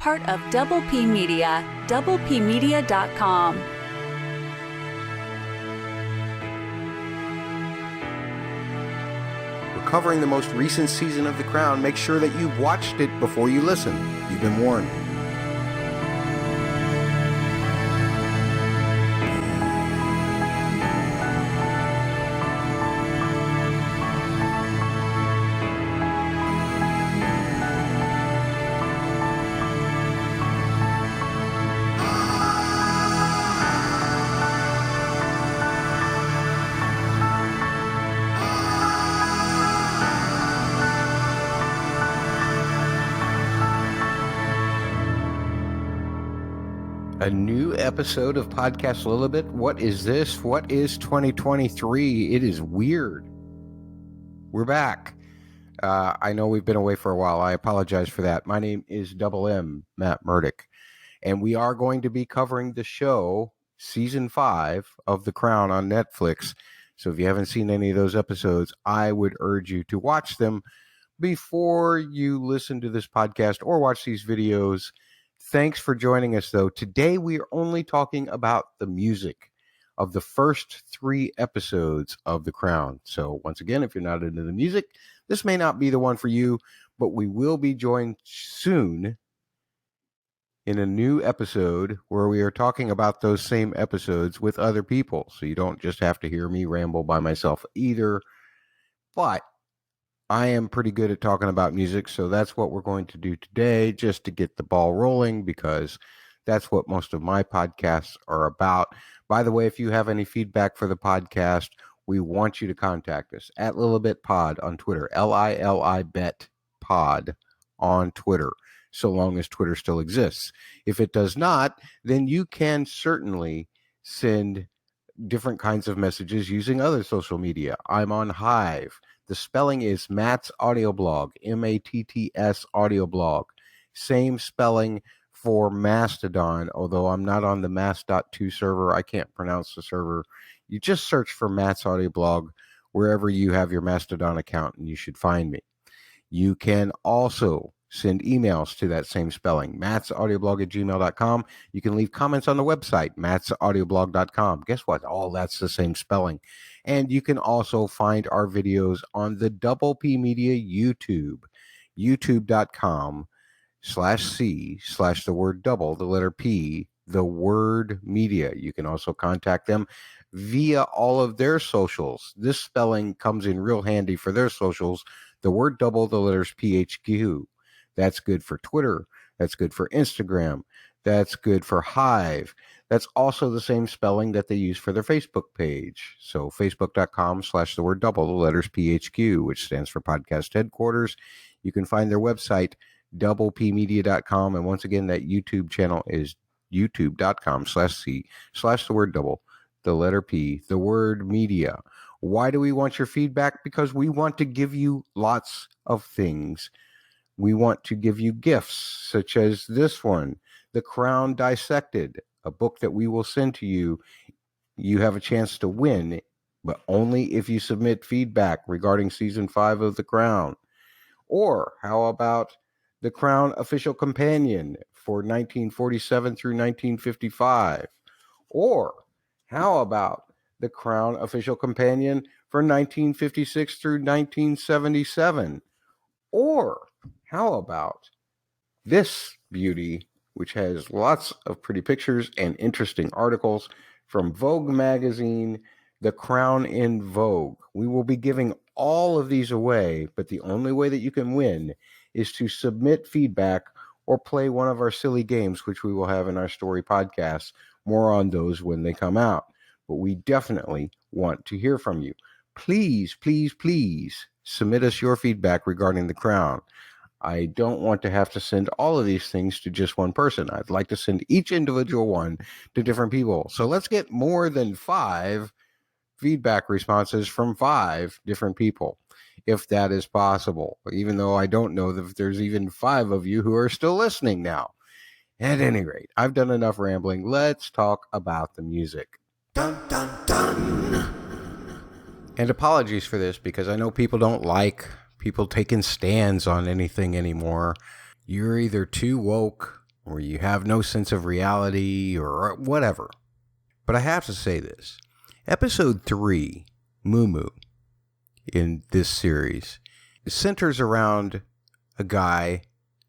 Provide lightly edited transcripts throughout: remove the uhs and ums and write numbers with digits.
part of Double P Media, doublepmedia.com. We're covering the most recent season of The Crown. Make sure that you've watched it before you listen. You've been warned. A new episode of Podcast Lilibet. What is this? What is 2023? It is weird. We're back. I know we've been away for a while. I apologize for that. My name is Double M, Matt Murdock, and we are going to be covering the show, Season 5 of The Crown on Netflix. So if you haven't seen any of those episodes, I would urge you to watch them before you listen to this podcast or watch these videos. Thanks for joining us, though. Today, we are only talking about the music of the first 3 episodes of The Crown. So, once again, if you're not into the music, this may not be the one for you, but we will be joined soon in a new episode where we are talking about those same episodes with other people. So, you don't just have to hear me ramble by myself either. But I am pretty good at talking about music, so that's what we're going to do today, just to get the ball rolling, because that's what most of my podcasts are about. By the way, if you have any feedback for the podcast, we want you to contact us at Lilibet Pod on Twitter, Lilibet Pod on Twitter, so long as Twitter still exists. If it does not, then you can certainly send different kinds of messages using other social media. I'm on Hive. The spelling is Matt's Audio Blog, Matts Audio Blog. Same spelling for Mastodon, although I'm not on the Mast.2 server. I can't pronounce the server. You just search for Matt's Audio Blog wherever you have your Mastodon account, and you should find me. You can also send emails to that same spelling, mattsaudioblog@gmail.com. You can leave comments on the website, mattsaudioblog.com. Guess what? All that's the same spelling. And you can also find our videos on the Double P Media YouTube, youtube.com/C/the word double, the letter P, the word media. You can also contact them via all of their socials. This spelling comes in real handy for their socials. The word double, the letters PHQ. That's good for Twitter. That's good for Instagram. That's good for Hive. That's also the same spelling that they use for their Facebook page. So facebook.com/the word double, the letters PHQ, which stands for Podcast Headquarters. You can find their website, doublepmedia.com. And once again, that YouTube channel is youtube.com/C/the word double, the letter P, the word media. Why do we want your feedback? Because we want to give you lots of things. We want to give you gifts, such as this one, The Crown Dissected, a book that we will send to you. You have a chance to win, but only if you submit feedback regarding Season 5 of The Crown. Or how about The Crown Official Companion for 1947 through 1955? Or how about The Crown Official Companion for 1956 through 1977? Or how about this beauty, which has lots of pretty pictures and interesting articles from Vogue magazine, The Crown in Vogue. We will be giving all of these away, but the only way that you can win is to submit feedback or play one of our silly games, which we will have in our story podcasts. More on those when they come out. But we definitely want to hear from you. Please, please, please submit us your feedback regarding The Crown. I don't want to have to send all of these things to just one person. I'd like to send each individual one to different people. So let's get more than 5 feedback responses from 5 different people, if that is possible, even though I don't know if there's even 5 of you who are still listening now. At any rate, I've done enough rambling. Let's talk about the music. Dun, dun, dun. And apologies for this, because I know people don't like people taking stands on anything anymore. You're either too woke or you have no sense of reality, or whatever. But I have to say this. Episode 3, Moo Moo, in this series, centers around a guy,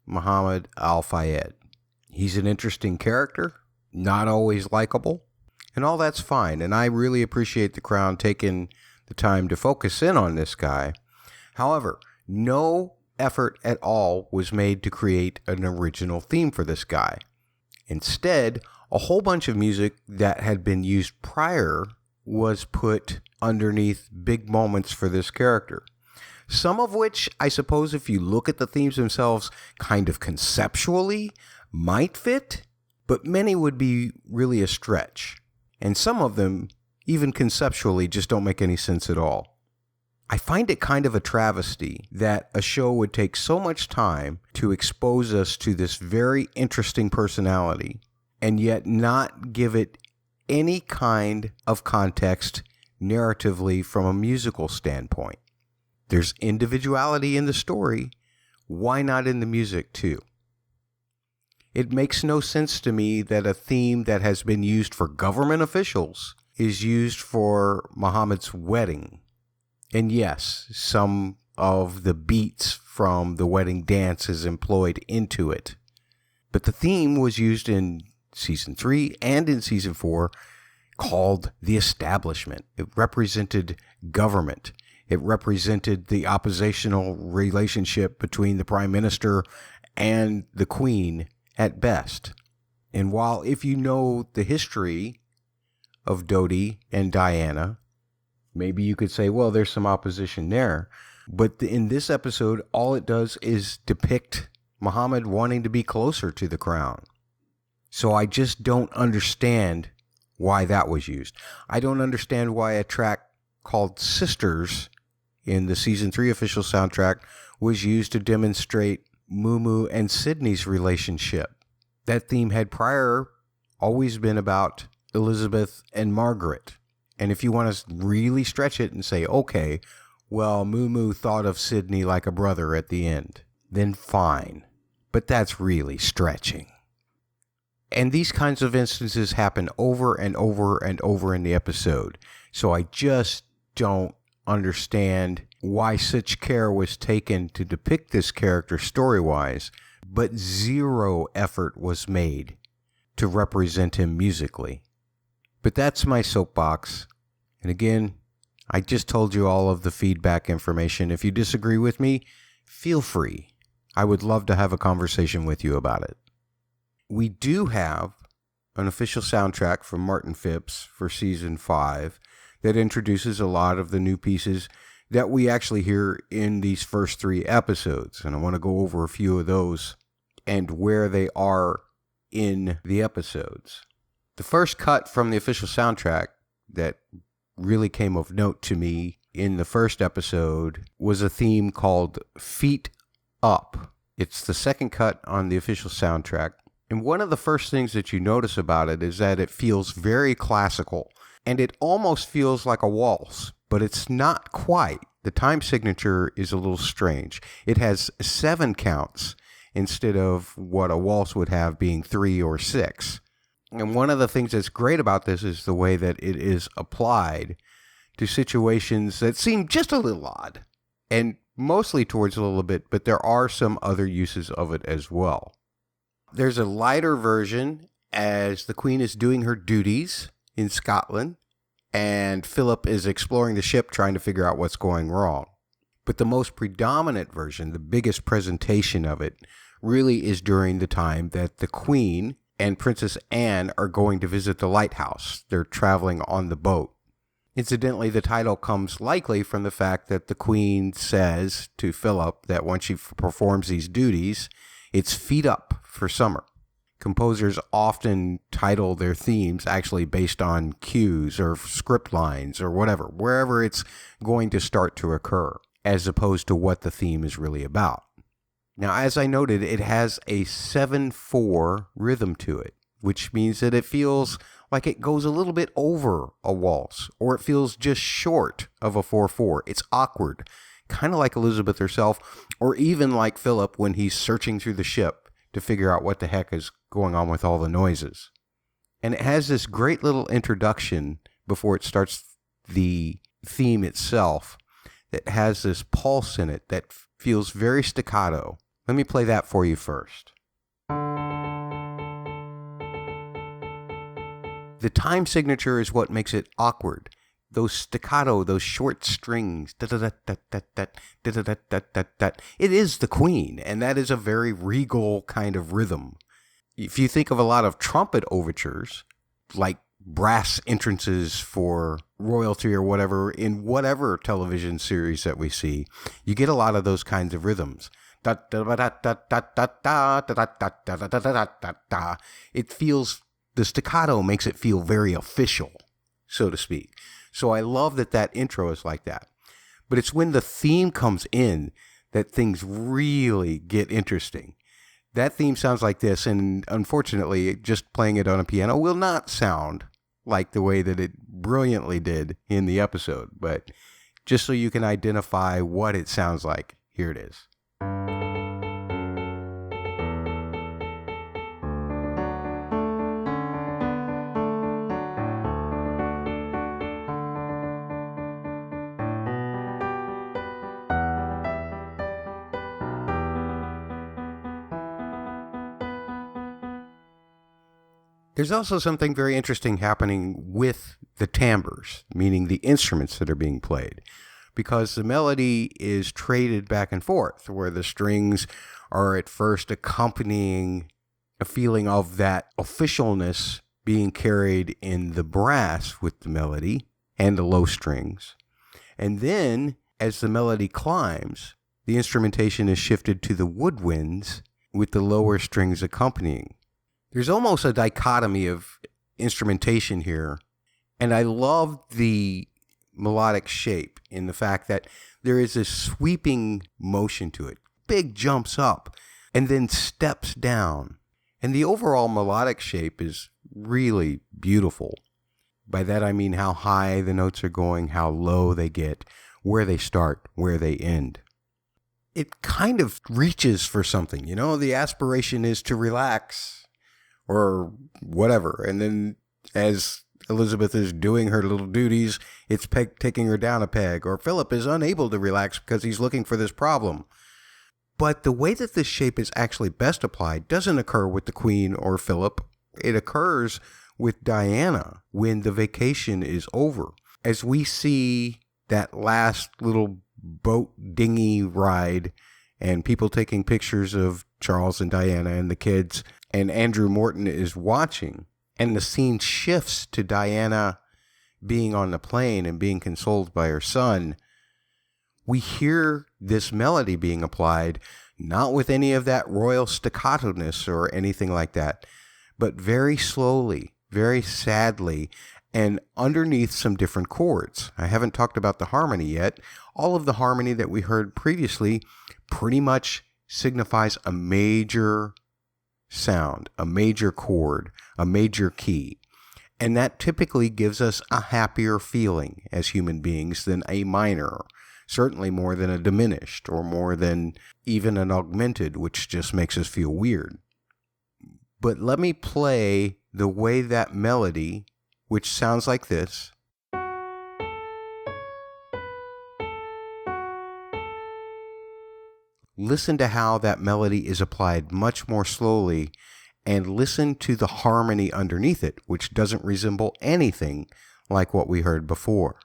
Muhammad Al-Fayed. He's an interesting character, not always likable, and all that's fine. And I really appreciate the Crown taking the time to focus in on this guy. However, no effort at all was made to create an original theme for this guy. Instead, a whole bunch of music that had been used prior was put underneath big moments for this character. Some of which, I suppose, if you look at the themes themselves, kind of conceptually might fit, but many would be really a stretch. And some of them, even conceptually, just don't make any sense at all. I find it kind of a travesty that a show would take so much time to expose us to this very interesting personality and yet not give it any kind of context narratively from a musical standpoint. There's individuality in the story. Why not in the music too? It makes no sense to me that a theme that has been used for government officials is used for Muhammad's wedding. And yes, some of the beats from the wedding dance is employed into it. But the theme was used in Season 3 and in Season 4 called The Establishment. It represented government. It represented the oppositional relationship between the Prime Minister and the Queen at best. And while if you know the history of Dodi and Diana, maybe you could say, well, there's some opposition there. But in this episode, all it does is depict Muhammad wanting to be closer to the Crown. So I just don't understand why that was used. I don't understand why a track called Sisters in the Season 3 official soundtrack was used to demonstrate Moo Moo and Sydney's relationship. That theme had prior always been about Elizabeth and Margaret. And if you want to really stretch it and say, okay, well, Moo Moo thought of Sydney like a brother at the end, then fine. But that's really stretching. And these kinds of instances happen over and over and over in the episode. So I just don't understand why such care was taken to depict this character story-wise, but zero effort was made to represent him musically. But that's my soapbox. And again, I just told you all of the feedback information. If you disagree with me, feel free. I would love to have a conversation with you about it. We do have an official soundtrack from Martin Phipps for Season 5 that introduces a lot of the new pieces that we actually hear in these first 3 episodes. And I want to go over a few of those and where they are in the episodes. The first cut from the official soundtrack that really came of note to me in the first episode was a theme called Feet Up. It's the second cut on the official soundtrack. And one of the first things that you notice about it is that it feels very classical. And it almost feels like a waltz, but it's not quite. The time signature is a little strange. It has 7 counts instead of what a waltz would have being 3 or 6. And one of the things that's great about this is the way that it is applied to situations that seem just a little odd, and mostly towards a little bit, but there are some other uses of it as well. There's a lighter version as the Queen is doing her duties in Scotland, and Philip is exploring the ship trying to figure out what's going wrong. But the most predominant version, the biggest presentation of it, really is during the time that the Queen and Princess Anne are going to visit the lighthouse. They're traveling on the boat. Incidentally, the title comes likely from the fact that the Queen says to Philip that when she performs these duties, it's feet up for summer. Composers often title their themes actually based on cues or script lines or whatever, wherever it's going to start to occur, as opposed to what the theme is really about. Now, as I noted, it has a 7/4 rhythm to it, which means that it feels like it goes a little bit over a waltz, or it feels just short of a 4/4. It's awkward, kind of like Elizabeth herself, or even like Philip when he's searching through the ship, to figure out what the heck is going on with all the noises. And it has this great little introduction before it starts the theme itself that has this pulse in it that feels very staccato. Let me play that for you first. The time signature is what makes it awkward. Those staccato, those short strings, it is the Queen, and that is a very regal kind of rhythm. If you think of a lot of trumpet overtures, like brass entrances for royalty or whatever, in whatever television series that we see, you get a lot of those kinds of rhythms. It feels, the staccato makes it feel very official, so to speak. So I love that intro is like that. But it's when the theme comes in that things really get interesting. That theme sounds like this, and unfortunately, just playing it on a piano will not sound like the way that it brilliantly did in the episode. But just so you can identify what it sounds like, here it is. There's also something very interesting happening with the timbres, meaning the instruments that are being played, because the melody is traded back and forth, where the strings are at first accompanying a feeling of that officialness being carried in the brass with the melody and the low strings. And then, as the melody climbs, the instrumentation is shifted to the woodwinds with the lower strings accompanying. There's almost a dichotomy of instrumentation here, and I love the melodic shape in the fact that there is this sweeping motion to it. Big jumps up and then steps down. And the overall melodic shape is really beautiful. By that I mean how high the notes are going, how low they get, where they start, where they end. It kind of reaches for something, you know, the aspiration is to relax or whatever. And then as Elizabeth is doing her little duties, it's taking her down a peg, or Philip is unable to relax because he's looking for this problem. But the way that this shape is actually best applied doesn't occur with the Queen or Philip. It occurs with Diana when the vacation is over. As we see that last little boat dinghy ride and people taking pictures of Charles and Diana and the kids, and Andrew Morton is watching, and the scene shifts to Diana being on the plane and being consoled by her son, we hear this melody being applied, not with any of that royal staccato-ness or anything like that, but very slowly, very sadly, and underneath some different chords. I haven't talked about the harmony yet. All of the harmony that we heard previously pretty much signifies a major sound, a major chord, a major key. And that typically gives us a happier feeling as human beings than a minor, certainly more than a diminished, or more than even an augmented, which just makes us feel weird. But let me play the way that melody, which sounds like this, listen to how that melody is applied much more slowly, and listen to the harmony underneath it, which doesn't resemble anything like what we heard before.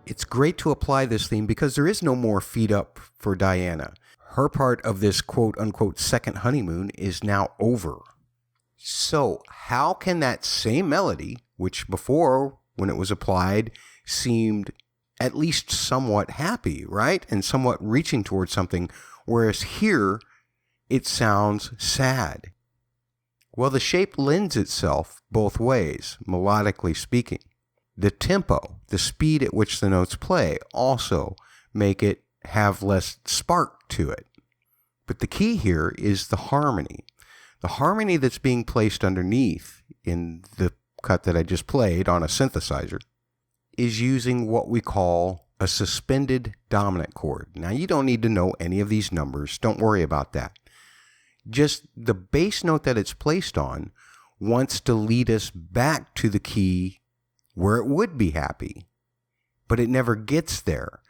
It's great to apply this theme because there is no more feet up for Diana. Her part of this quote-unquote second honeymoon is now over. So how can that same melody, which before, when it was applied, seemed at least somewhat happy, right? And somewhat reaching towards something, whereas here, it sounds sad. Well, the shape lends itself both ways, melodically speaking. The tempo, the speed at which the notes play, also make it have less spark to it. But the key here is the harmony. The harmony that's being placed underneath in the cut that I just played on a synthesizer is using what we call a suspended dominant chord. Now, you don't need to know any of these numbers. Don't worry about that. Just the bass note that it's placed on wants to lead us back to the key where it would be happy, but it never gets there.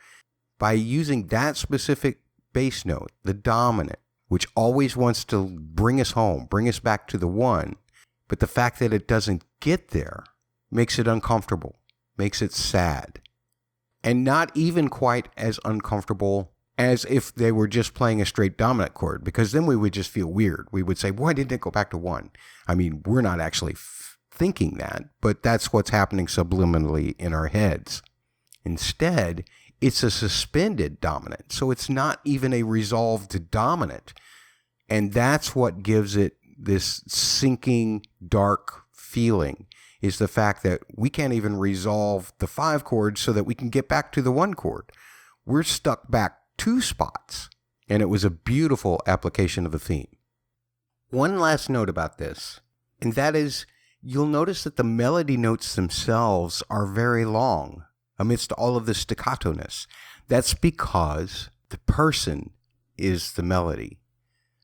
By using that specific bass note, the dominant, which always wants to bring us home, bring us back to the one, but the fact that it doesn't get there makes it uncomfortable, makes it sad, and not even quite as uncomfortable as if they were just playing a straight dominant chord, because then we would just feel weird. We would say, why didn't it go back to one? I mean, we're not actually thinking that, but that's what's happening subliminally in our heads. Instead, it's a suspended dominant, so it's not even a resolved dominant. And that's what gives it this sinking, dark feeling, is the fact that we can't even resolve the 5 chords so that we can get back to the 1 chord. We're stuck back 2 spots, and it was a beautiful application of the theme. One last note about this, and that is, you'll notice that the melody notes themselves are very long amidst all of the staccato-ness. That's because the person is the melody.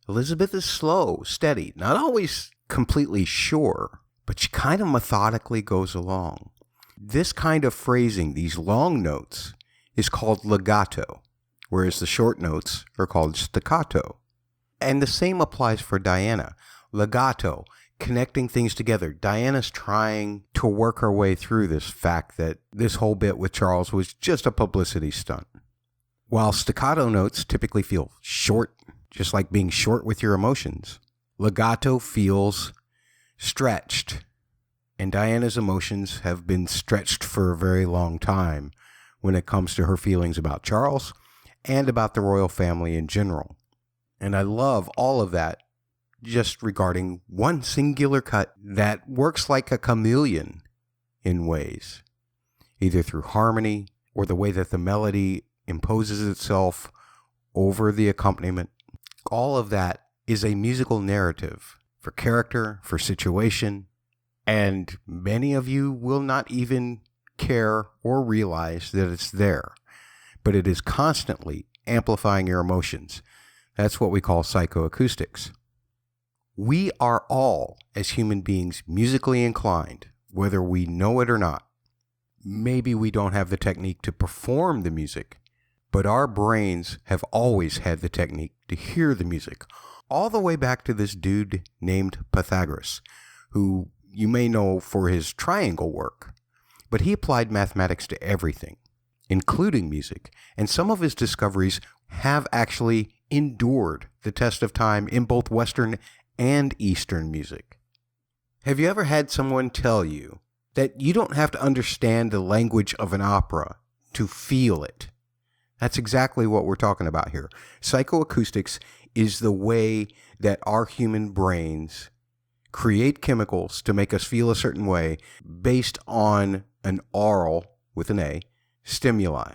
Elizabeth is slow, steady, not always completely sure, but she kind of methodically goes along. This kind of phrasing, these long notes, is called legato, whereas the short notes are called staccato. And the same applies for Diana. Legato, connecting things together. Diana's trying to work her way through this fact that this whole bit with Charles was just a publicity stunt. While staccato notes typically feel short, just like being short with your emotions, legato feels stretched. And Diana's emotions have been stretched for a very long time when it comes to her feelings about Charles and about the royal family in general. And I love all of that just regarding one singular cut that works like a chameleon in ways, either through harmony or the way that the melody imposes itself over the accompaniment. All of that is a musical narrative for character, for situation, and many of you will not even care or realize that it's there, but it is constantly amplifying your emotions. That's what we call psychoacoustics. We are all, as human beings, musically inclined, whether we know it or not. Maybe we don't have the technique to perform the music, but our brains have always had the technique to hear the music, all the way back to this dude named Pythagoras, who you may know for his triangle work, but he applied mathematics to everything, including music, and some of his discoveries have actually endured the test of time in both Western and Eastern music. Have you ever had someone tell you that you don't have to understand the language of an opera to feel it? That's exactly what we're talking about here. Psychoacoustics is the way that our human brains create chemicals to make us feel a certain way based on an aural, with an A, stimuli.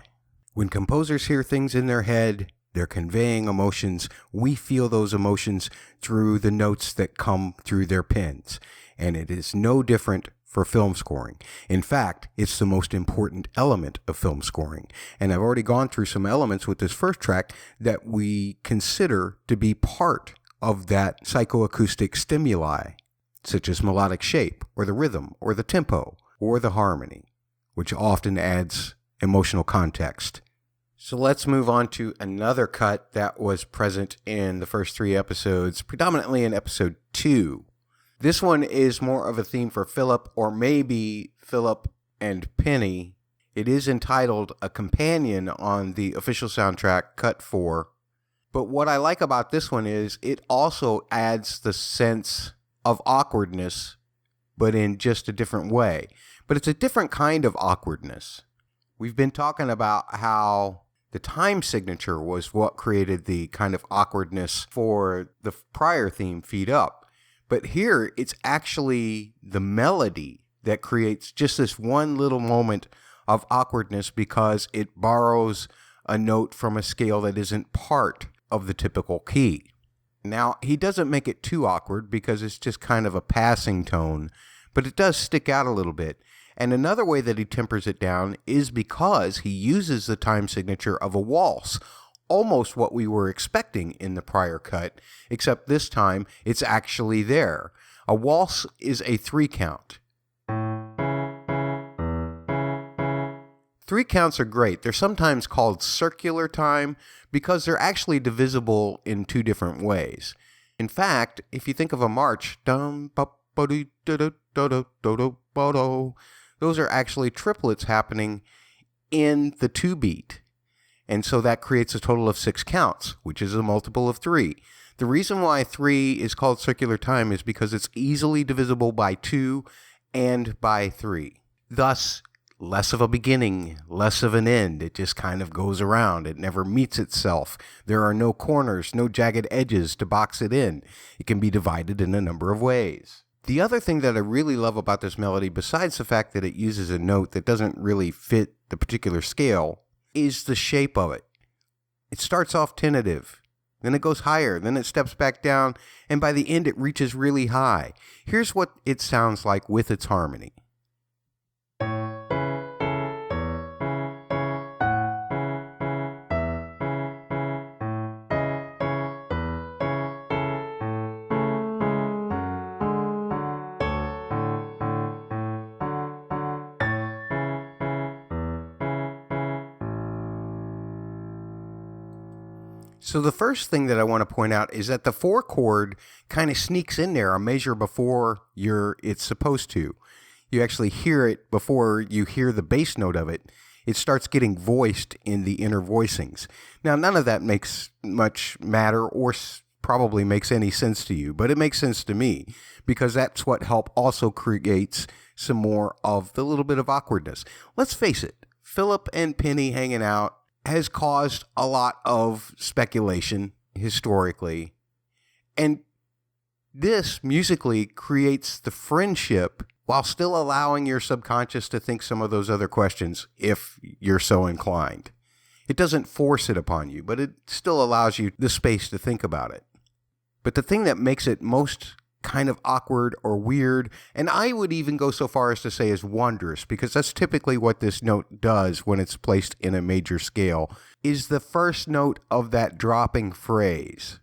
When composers hear things in their head, they're conveying emotions. We feel those emotions through the notes that come through their pens. And it is no different for film scoring. In fact, it's the most important element of film scoring. And I've already gone through some elements with this first track that we consider to be part of that psychoacoustic stimuli, such as melodic shape, or the rhythm, or the tempo, or the harmony, which often adds emotional context. So let's move on to another cut that was present in the first 3 episodes, predominantly in episode 2. This one is more of a theme for Philip, or maybe Philip and Penny. It is entitled A Companion on the official soundtrack, Cut 4. But what I like about this one is it also adds the sense of awkwardness, but in just a different way. But it's a different kind of awkwardness. We've been talking about how the time signature was what created the kind of awkwardness for the prior theme, Feed Up. But here, it's actually the melody that creates just this one little moment of awkwardness because it borrows a note from a scale that isn't part of the typical key. Now, he doesn't make it too awkward because it's just kind of a passing tone, but it does stick out a little bit. And another way that he tempers it down is because he uses the time signature of a waltz, almost what we were expecting in the prior cut, except this time it's actually there. A waltz is a 3 count. 3 counts are great. They're sometimes called circular time because they're actually divisible in 2 different ways. In fact, if you think of a march, those are actually triplets happening in the 2 beat. And so that creates a total of 6 counts, which is a multiple of 3. The reason why 3 is called circular time is because it's easily divisible by 2 and by 3. Thus, less of a beginning, less of an end. It just kind of goes around. It never meets itself. There are no corners, no jagged edges to box it in. It can be divided in a number of ways. The other thing that I really love about this melody, besides the fact that it uses a note that doesn't really fit the particular scale, is the shape of it. It starts off tentative, then it goes higher, then it steps back down, and by the end it reaches really high. Here's what it sounds like with its harmony. So the first thing that I want to point out is that the 4 chord kind of sneaks in there a measure before it's supposed to. You actually hear it before you hear the bass note of it. It starts getting voiced in the inner voicings. Now, none of that makes much matter or probably makes any sense to you, but it makes sense to me because that's what help also creates some more of the little bit of awkwardness. Let's face it, Philip and Penny hanging out has caused a lot of speculation historically. And this musically creates the friendship while still allowing your subconscious to think some of those other questions if you're so inclined. It doesn't force it upon you, but it still allows you the space to think about it. But the thing that makes it most kind of awkward or weird, and I would even go so far as to say is wondrous, because that's typically what this note does when it's placed in a major scale, is the first note of that dropping phrase.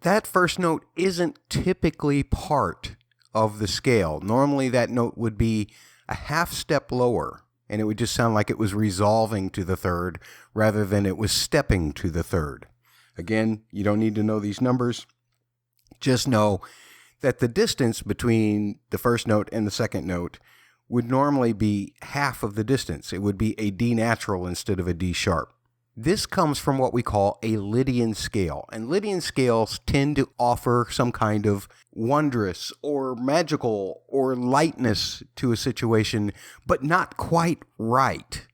That first note isn't typically part of the scale. Normally that note would be a half step lower, and it would just sound like it was resolving to the third rather than it was stepping to the third. Again, you don't need to know these numbers. Just know that the distance between the first note and the second note would normally be half of the distance. It would be a D natural instead of a D sharp. This comes from what we call a Lydian scale. And Lydian scales tend to offer some kind of wondrous or magical or lightness to a situation, but not quite right.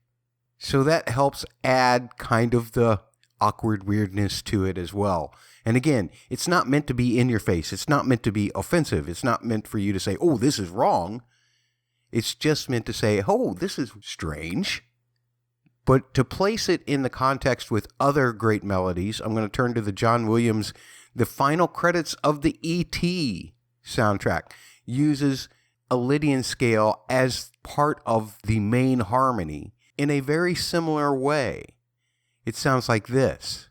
So that helps add kind of the awkward weirdness to it as well. And again, it's not meant to be in your face. It's not meant to be offensive. It's not meant for you to say, oh, this is wrong. It's just meant to say, oh, this is strange. But to place it in the context with other great melodies, I'm going to turn to the John Williams. The final credits of the E.T. soundtrack uses a Lydian scale as part of the main harmony in a very similar way. It sounds like this.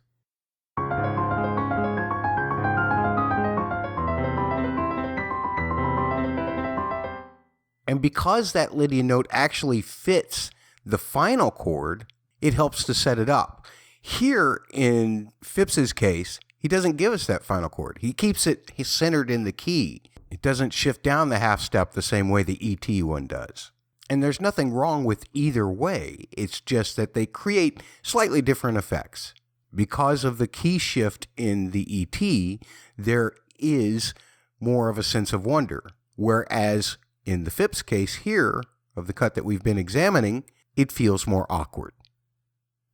And because that Lydian note actually fits the final chord, it helps to set it up. Here in Phipps's case, he doesn't give us that final chord. He keeps it centered in the key. It doesn't shift down the half step the same way the E.T. one does. And there's nothing wrong with either way. It's just that they create slightly different effects. Because of the key shift in the E.T., there is more of a sense of wonder. Whereas in the Phipps case here, of the cut that we've been examining, it feels more awkward.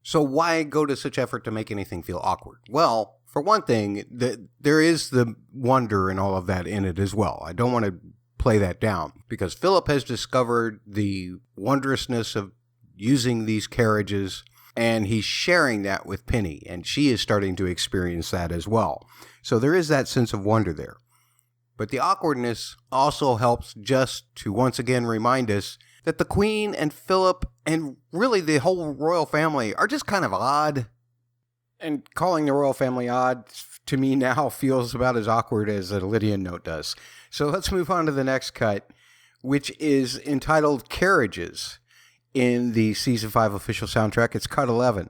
So why go to such effort to make anything feel awkward? Well, For one thing, there is the wonder and all of that in it as well. I don't want to play that down because Philip has discovered the wondrousness of using these carriages, and he's sharing that with Penny, and she is starting to experience that as well. So there is that sense of wonder there. But the awkwardness also helps just to once again remind us that the Queen and Philip and really the whole royal family are just kind of odd. And calling the royal family odd to me now feels about as awkward as a Lydian note does. So let's move on to the next cut, which is entitled Carriages in the Season 5 official soundtrack. It's cut 11.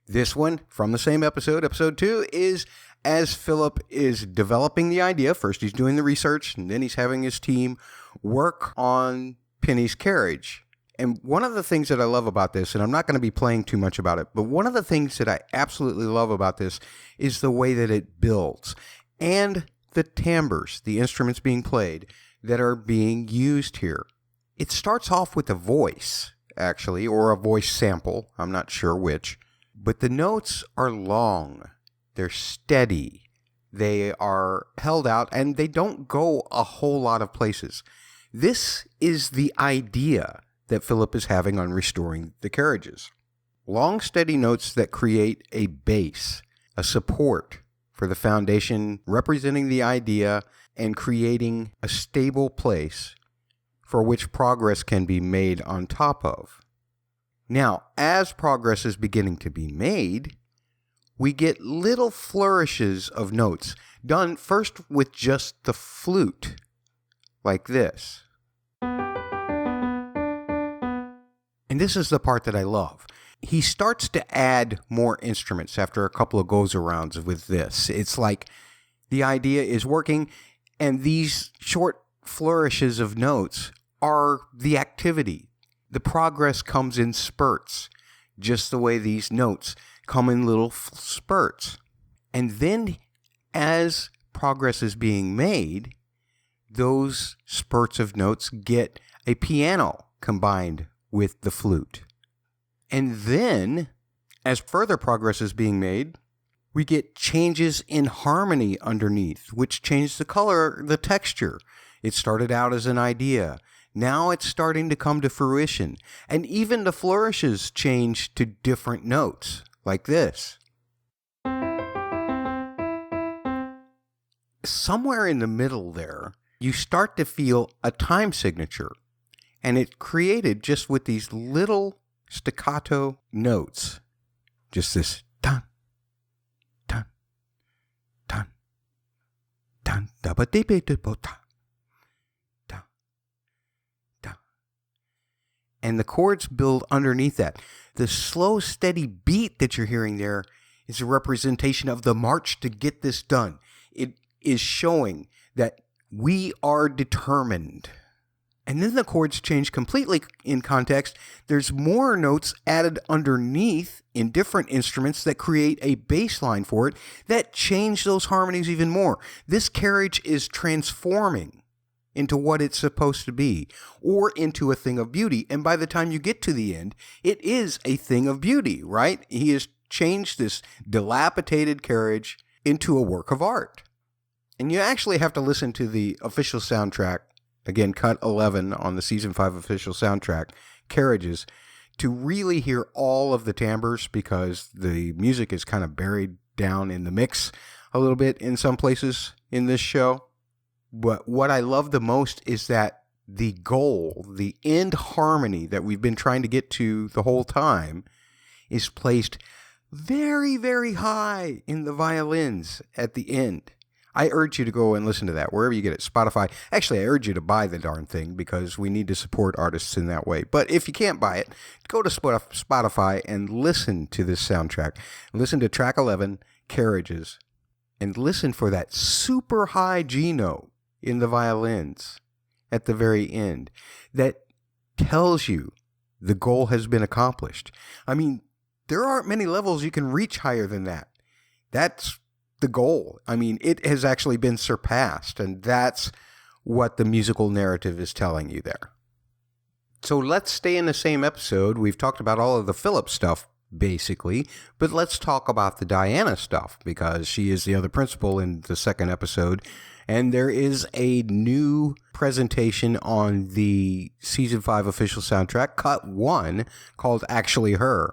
This one, from the same episode, episode 2, is as Philip is developing the idea. First he's doing the research, and then he's having his team work on Penny's carriage. And one of the things that I love about this, and I'm not going to be playing too much about it, but one of the things that I absolutely love about this is the way that it builds and the timbres, the instruments being played that are being used here. It starts off with a voice, actually, or a voice sample. I'm not sure which. But the notes are long. They're steady. They are held out, and they don't go a whole lot of places. This is the idea that Philip is having on restoring the carriages. Long, steady notes that create a base, a support for the foundation, representing the idea and creating a stable place for which progress can be made on top of. Now, as progress is beginning to be made, we get little flourishes of notes, done first with just the flute, like this. And this is the part that I love. He starts to add more instruments after a couple of goes-arounds with this. It's like the idea is working, and these short flourishes of notes are the activity. The progress comes in spurts, just the way these notes come in little spurts. And then, as progress is being made, those spurts of notes get a piano combined with the flute. And then, as further progress is being made, we get changes in harmony underneath, which change the color, the texture. It started out as an idea. Now it's starting to come to fruition. And even the flourishes change to different notes, like this. Somewhere in the middle there, you start to feel a time signature. And it created just with these little staccato notes. Just this dun, dun, dun, dun, da ba dee ba da bo da, da, da. And the chords build underneath that. The slow, steady beat that you're hearing there is a representation of the march to get this done. It is showing that we are determined. And then the chords change completely in context. There's more notes added underneath in different instruments that create a bass line for it that change those harmonies even more. This carriage is transforming into what it's supposed to be, or into a thing of beauty. And by the time you get to the end, it is a thing of beauty, right? He has changed this dilapidated carriage into a work of art. And you actually have to listen to the official soundtrack, again, cut 11 on the Season 5 official soundtrack, Carriages, to really hear all of the timbres, because the music is kind of buried down in the mix a little bit in some places in this show. But what I love the most is that the goal, the end harmony that we've been trying to get to the whole time, is placed very, very high in the violins at the end. I urge you to go and listen to that wherever you get it. Spotify. Actually, I urge you to buy the darn thing because we need to support artists in that way. But if you can't buy it, go to Spotify and listen to this soundtrack. Listen to track 11, Carriages, and listen for that super high G note in the violins at the very end that tells you the goal has been accomplished. I mean, there aren't many levels you can reach higher than that. That's the goal. I mean, it has actually been surpassed, and that's what the musical narrative is telling you there. So let's stay in the same episode. We've talked about all of the Philip stuff, basically. But let's talk about the Diana stuff, because she is the other principal in the second episode. And there is a new presentation on the Season 5 official soundtrack, Cut 1, called Actually Her.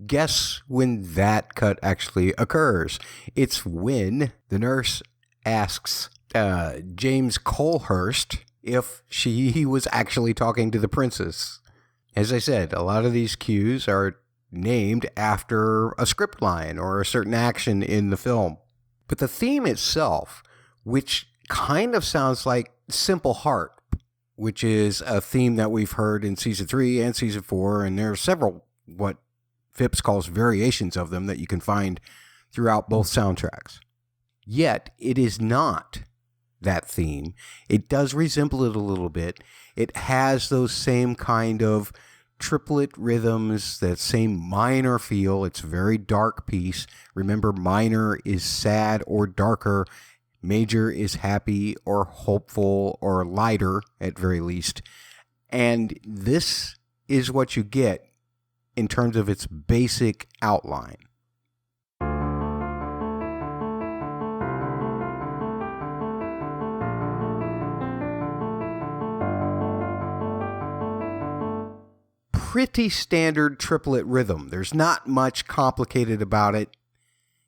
Guess when that cut actually occurs. It's when the nurse asks James Colehurst if he was actually talking to the princess. As I said, a lot of these cues are named after a script line or a certain action in the film. But the theme itself, which kind of sounds like Simple Heart, which is a theme that we've heard in Season 3 and Season 4, and there are several what Phipps calls variations of them that you can find throughout both soundtracks. Yet, it is not that theme. It does resemble it a little bit. It has those same kind of triplet rhythms, that same minor feel. It's a very dark piece. Remember, minor is sad or darker. Major is happy or hopeful or lighter, at very least. And this is what you get in terms of its basic outline. Pretty standard triplet rhythm. There's not much complicated about it.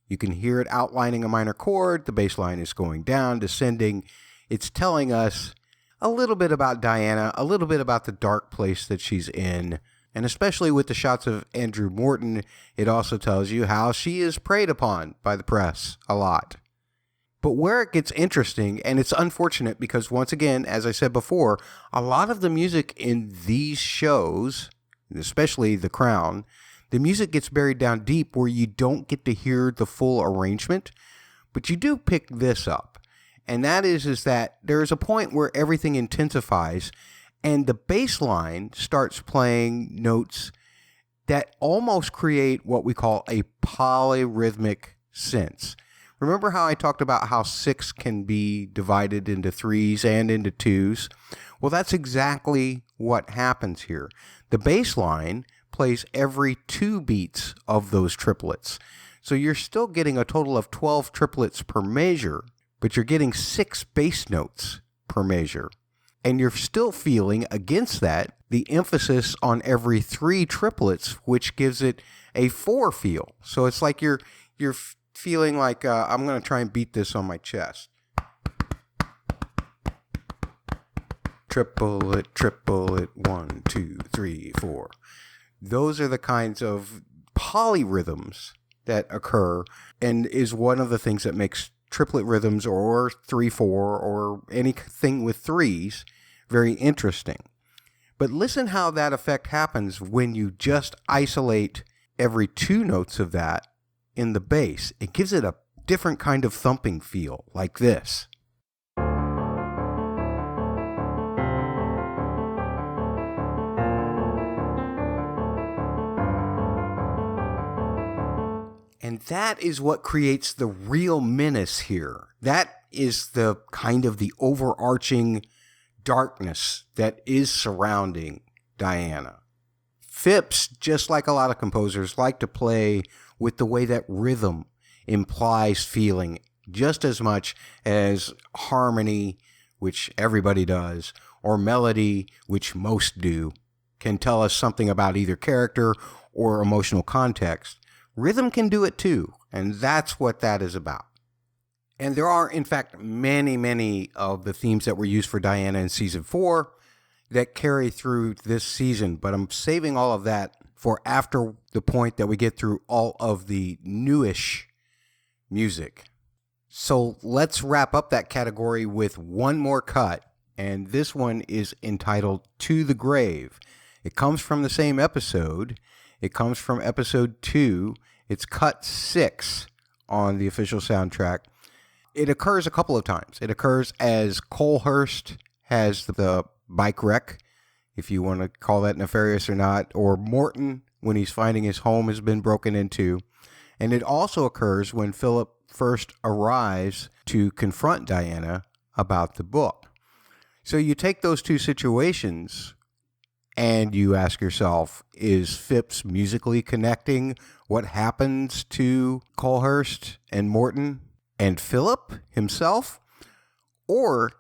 You can hear it outlining a minor chord. The bass line is going down, descending. It's telling us a little bit about Diana, a little bit about the dark place that she's in. And especially with the shots of Andrew Morton, it also tells you how she is preyed upon by the press a lot. But where it gets interesting, and it's unfortunate because, once again, as I said before, a lot of the music in these shows, especially The Crown, the music gets buried down deep where you don't get to hear the full arrangement, but you do pick this up. And that is that there is a point where everything intensifies and the bass line starts playing notes that almost create what we call a polyrhythmic sense. Remember how I talked about how 6 can be divided into 3s and into 2s? Well, that's exactly what happens here. The bass line plays every 2 beats of those triplets. So you're still getting a total of 12 triplets per measure, but you're getting 6 bass notes per measure. And you're still feeling, against that, the emphasis on every 3 triplets, which gives it a 4 feel. So it's like you're feeling like, I'm going to try and beat this on my chest. Triple it, 1, 2, 3, 4. Those are the kinds of polyrhythms that occur and is one of the things that makes triplet rhythms or 3/4 or anything with 3s very interesting. But listen how that effect happens when you just isolate every 2 notes of that in the bass. It gives it a different kind of thumping feel, like this. And that is what creates the real menace here. That is the kind of the overarching darkness that is surrounding Diana. Phipps, just like a lot of composers, like to play with the way that rhythm implies feeling just as much as harmony, which everybody does, or melody, which most do, can tell us something about either character or emotional context. Rhythm can do it too, and that's what that is about. And there are, in fact, many of the themes that were used for Diana in Season 4 that carry through this season, but I'm saving all of that for after the point that we get through all of the newish music. So let's wrap up that category with one more cut, and this one is entitled To the Grave. It comes from the same episode. It comes from episode 2. It's cut 6 on the official soundtrack. It occurs a couple of times. It occurs as Colehurst has the bike wreck, if you want to call that nefarious or not, or Morton when he's finding his home has been broken into. And it also occurs when Philip first arrives to confront Diana about the book. So you take those two situations, And you ask yourself, is Phipps musically connecting what happens to Colhurst and Morton and Philip himself? Or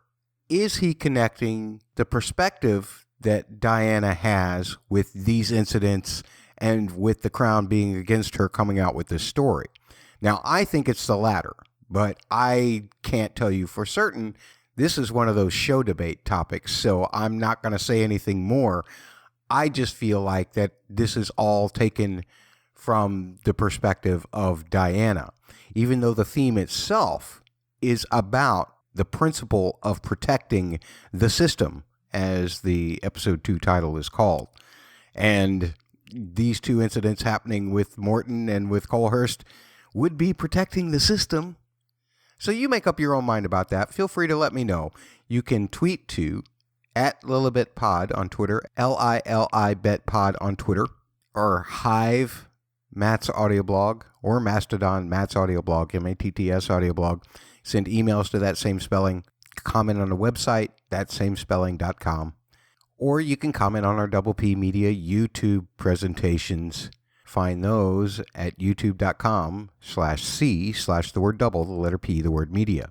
is he connecting the perspective that Diana has with these incidents and with the Crown being against her coming out with this story? Now, I think it's the latter, but I can't tell you for certain. This is one of those show debate topics, so I'm not going to say anything more. I just feel like that this is all taken from the perspective of Diana, even though the theme itself is about the principle of protecting the system, as the episode 2 title is called. And these two incidents happening with Morton and with Colhurst would be protecting the system. So you make up your own mind about that. Feel free to let me know. You can tweet to @LilibetPod on Twitter, LILIBetPod on Twitter, or Hive, Matt's audio blog, or Mastodon, Matt's audio blog, MATTS audio blog. Send emails to that same spelling. Comment on the website, thatsamespelling.com. Or you can comment on our Double P Media YouTube presentations. Find those at youtube.com/c/the word double, the letter P, the word media.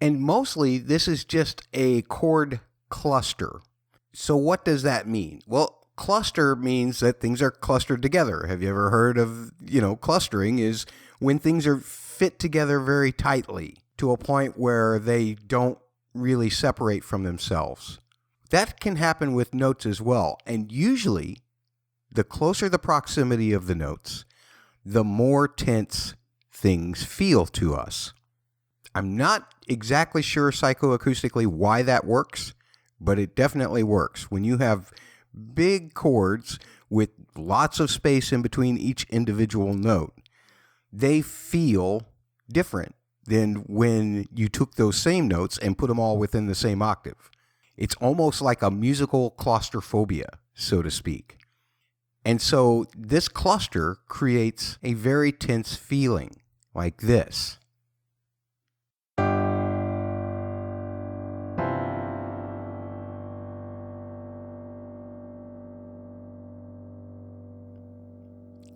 And mostly this is just a chord cluster. So what does that mean? Well, cluster means that things are clustered together. Have you ever heard of, clustering is when things are fit together very tightly to a point where they don't really separate from themselves. That can happen with notes as well. And usually, the closer the proximity of the notes, the more tense things feel to us. I'm not exactly sure psychoacoustically why that works, but it definitely works. When you have big chords with lots of space in between each individual note, they feel different than when you took those same notes and put them all within the same octave. It's almost like a musical claustrophobia, so to speak. And so this cluster creates a very tense feeling like this.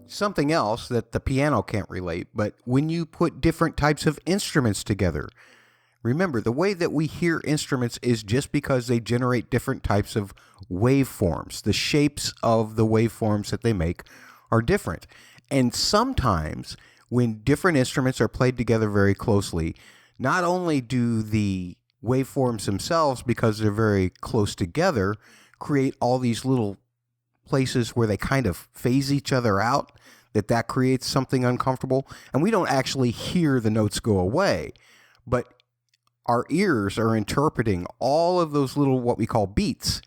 Something else that the piano can't relate, but when you put different types of instruments together, remember, the way that we hear instruments is just because they generate different types of waveforms. The shapes of the waveforms that they make are different. And sometimes when different instruments are played together very closely, not only do the waveforms themselves, because they're very close together, create all these little places where they kind of phase each other out, that creates something uncomfortable. And we don't actually hear the notes go away, but our ears are interpreting all of those little, what we call beats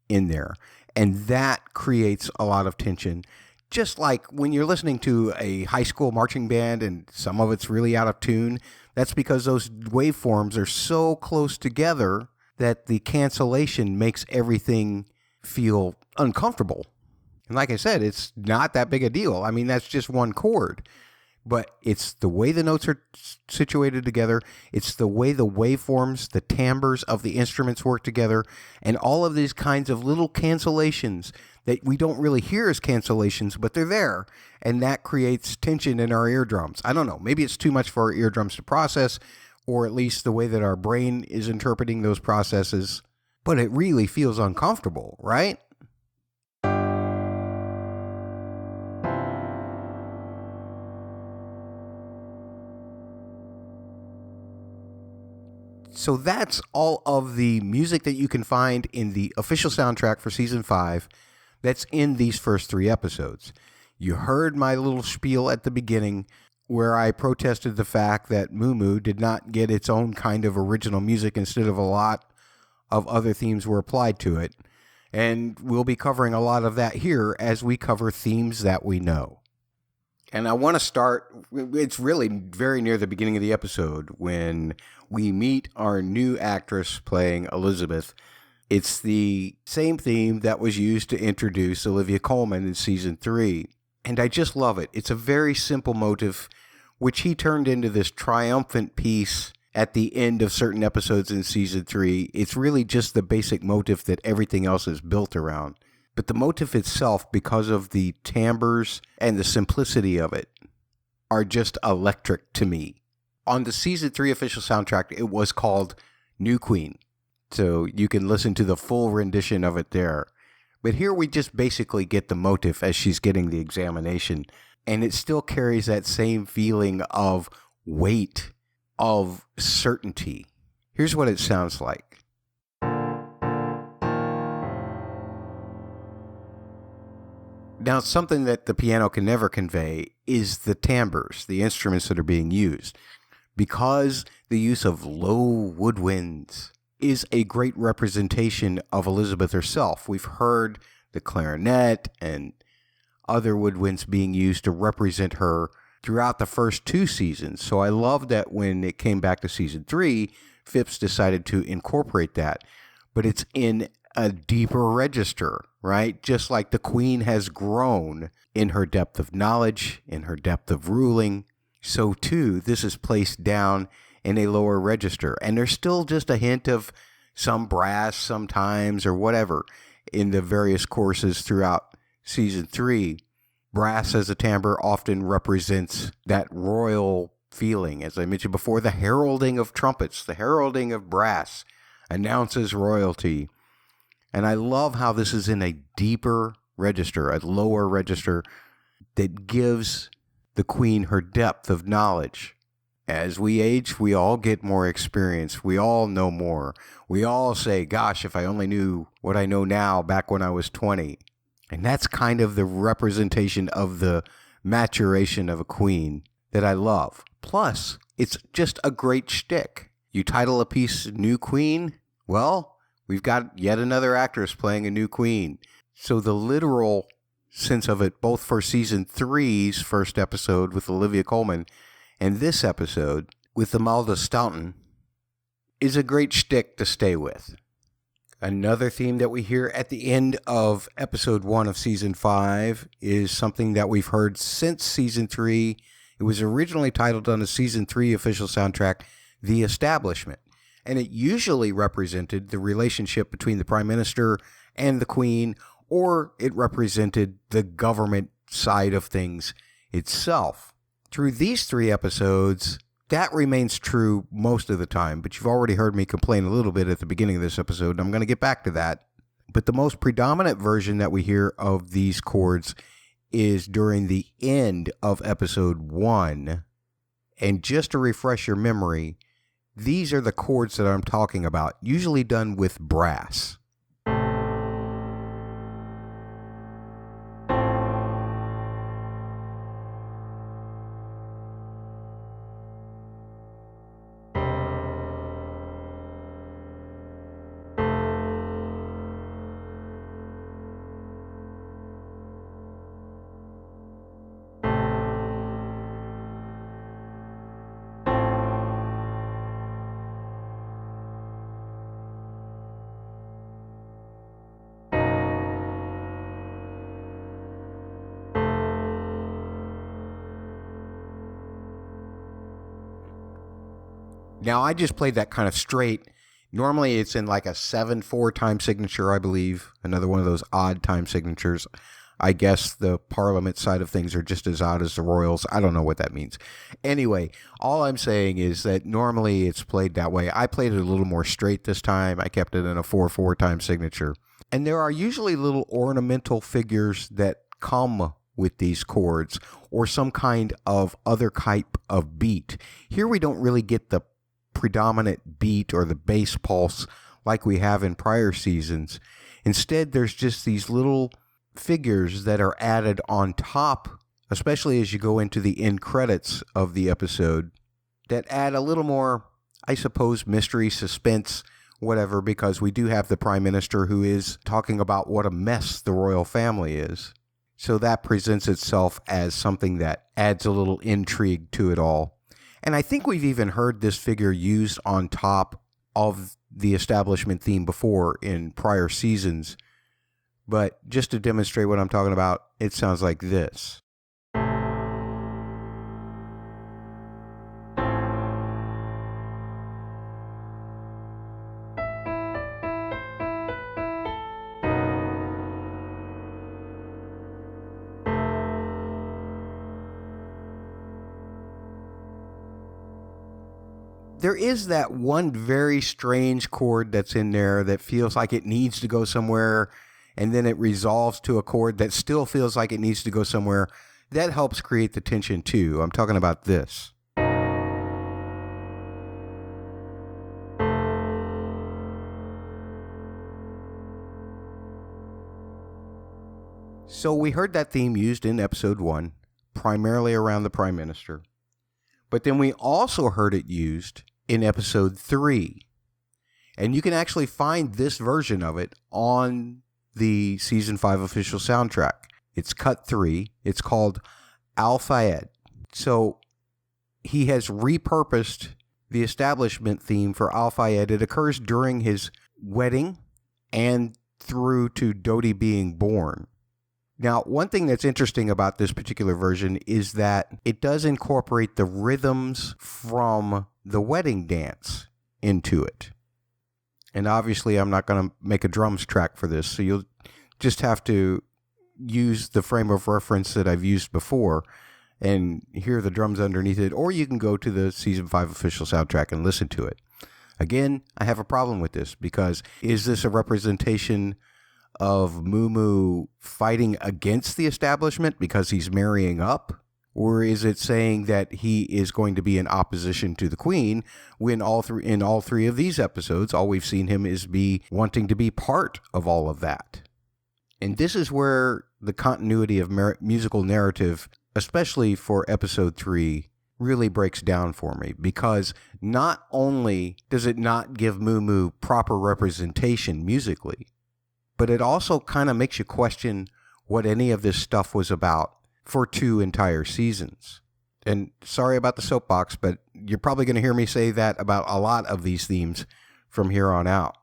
in there. And that creates a lot of tension. Just like when you're listening to a high school marching band and some of it's really out of tune, that's because those waveforms are so close together that the cancellation makes everything feel uncomfortable. And like I said, it's not that big a deal. I mean, that's just one chord. But it's the way the notes are situated together. It's the way the waveforms, the timbres of the instruments work together, and all of these kinds of little cancellations that we don't really hear as cancellations, but they're there. And that creates tension in our eardrums. I don't know. Maybe it's too much for our eardrums to process, or at least the way that our brain is interpreting those processes. But it really feels uncomfortable, right? So that's all of the music that you can find in the official soundtrack for Season 5 that's in these first 3 episodes. You heard my little spiel at the beginning where I protested the fact that Moo Moo did not get its own kind of original music instead of a lot of other themes were applied to it. And we'll be covering a lot of that here as we cover themes that we know. And I want to start, it's really very near the beginning of the episode when we meet our new actress playing Elizabeth. It's the same theme that was used to introduce Olivia Colman in Season 3. And I just love it. It's a very simple motive, which he turned into this triumphant piece at the end of certain episodes in Season 3. It's really just the basic motive that everything else is built around. But the motif itself, because of the timbres and the simplicity of it, are just electric to me. On the Season 3 official soundtrack, it was called New Queen. So you can listen to the full rendition of it there. But here we just basically get the motif as she's getting the examination. And it still carries that same feeling of weight, of certainty. Here's what it sounds like. Now, something that the piano can never convey is the timbres, the instruments that are being used, because the use of low woodwinds is a great representation of Elizabeth herself. We've heard the clarinet and other woodwinds being used to represent her throughout the first 2 seasons. So I love that when it came back to season 3, Phipps decided to incorporate that. But it's in a deeper register, right? Just like the Queen has grown in her depth of knowledge, in her depth of ruling, so too this is placed down in a lower register. And there's still just a hint of some brass sometimes or whatever in the various courses throughout season 3. Brass as a timbre often represents that royal feeling. As I mentioned before, the heralding of trumpets, the heralding of brass announces royalty. And I love how this is in a deeper register, a lower register that gives the Queen her depth of knowledge. As we age, we all get more experience. We all know more. We all say, gosh, if I only knew what I know now back when I was 20. And that's kind of the representation of the maturation of a queen that I love. Plus, it's just a great shtick. You title a piece New Queen, well, we've got yet another actress playing a new queen. So the literal sense of it, both for season 3's first episode with Olivia Colman and this episode with Imelda Staunton, is a great shtick to stay with. Another theme that we hear at the end of episode 1 of season 5 is something that we've heard since season 3. It was originally titled on the season 3 official soundtrack, The Establishment. And it usually represented the relationship between the Prime Minister and the Queen, or it represented the government side of things itself. Through these 3 episodes, that remains true most of the time, but you've already heard me complain a little bit at the beginning of this episode, and I'm going to get back to that. But the most predominant version that we hear of these chords is during the end of episode 1. And just to refresh your memory, these are the chords that I'm talking about, usually done with brass. Now, I just played that kind of straight. Normally, it's in like a 7/4 time signature, I believe. Another one of those odd time signatures. I guess the Parliament side of things are just as odd as the Royals. I don't know what that means. Anyway, all I'm saying is that normally it's played that way. I played it a little more straight this time. I kept it in a 4/4 time signature. And there are usually little ornamental figures that come with these chords, or some kind of other type of beat. Here we don't really get the predominant beat or the bass pulse like we have in prior seasons. Instead, there's just these little figures that are added on top, especially as you go into the end credits of the episode, that add a little more, I suppose, mystery, suspense, whatever, because we do have the Prime Minister who is talking about what a mess the royal family is. So that presents itself as something that adds a little intrigue to it all. And I think we've even heard this figure used on top of the establishment theme before in prior seasons. But just to demonstrate what I'm talking about, it sounds like this. there is that one very strange chord that's in there that feels like it needs to go somewhere, and then it resolves to a chord that still feels like it needs to go somewhere. That helps create the tension too. I'm talking about this. So we heard that theme used in episode 1, primarily around the Prime Minister. But then we also heard it used in episode 3. And you can actually find this version of it on the Season 5 official soundtrack. It's cut 3. It's called Al-Fayed. So he has repurposed the establishment theme for Al-Fayed. It occurs during his wedding and through to Dodi being born. Now, one thing that's interesting about this particular version is that it does incorporate the rhythms from the wedding dance into it. And obviously, I'm not going to make a drums track for this, so you'll just have to use the frame of reference that I've used before and hear the drums underneath it, or you can go to the Season 5 official soundtrack and listen to it. Again, I have a problem with this because is this a representation of Mumu fighting against the establishment because he's marrying up? Or is it saying that he is going to be in opposition to the Queen when in all three of these episodes, all we've seen him is be wanting to be part of all of that? And this is where the continuity of musical narrative, especially for episode 3, really breaks down for me, because not only does it not give Mumu proper representation musically, but it also kind of makes you question what any of this stuff was about for 2 entire seasons. And sorry about the soapbox, but you're probably going to hear me say that about a lot of these themes from here on out.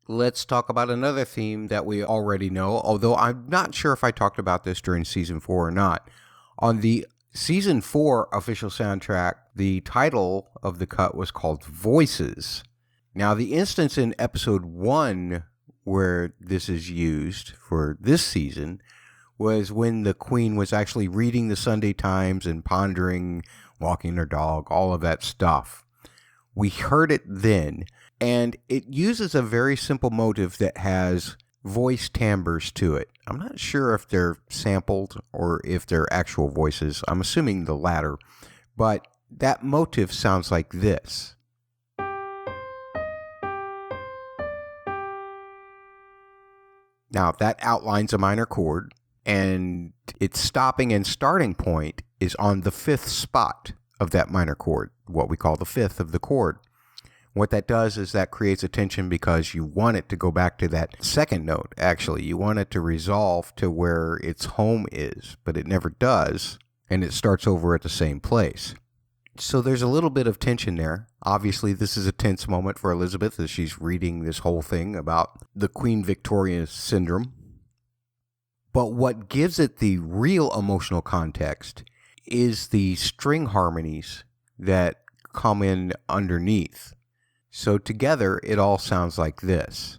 Let's talk about another theme that we already know, although I'm not sure if I talked about this during Season 4 or not. On the Season 4 official soundtrack, the title of the cut was called Voices. Now, the instance in episode 1 where this is used for this season was when the Queen was actually reading the Sunday Times and pondering, walking her dog, all of that stuff. We heard it then, and it uses a very simple motive that has voice timbres to it. I'm not sure if they're sampled or if they're actual voices. I'm assuming the latter, but that motive sounds like this. Now, that outlines a minor chord, and its stopping and starting point is on the 5th spot of that minor chord, what we call the 5th of the chord. What that does is that creates a tension because you want it to go back to that second note, actually. You want it to resolve to where its home is, but it never does, and it starts over at the same place. So there's a little bit of tension there. Obviously, this is a tense moment for Elizabeth as she's reading this whole thing about the Queen Victoria syndrome. But what gives it the real emotional context is the string harmonies that come in underneath. So together, it all sounds like this.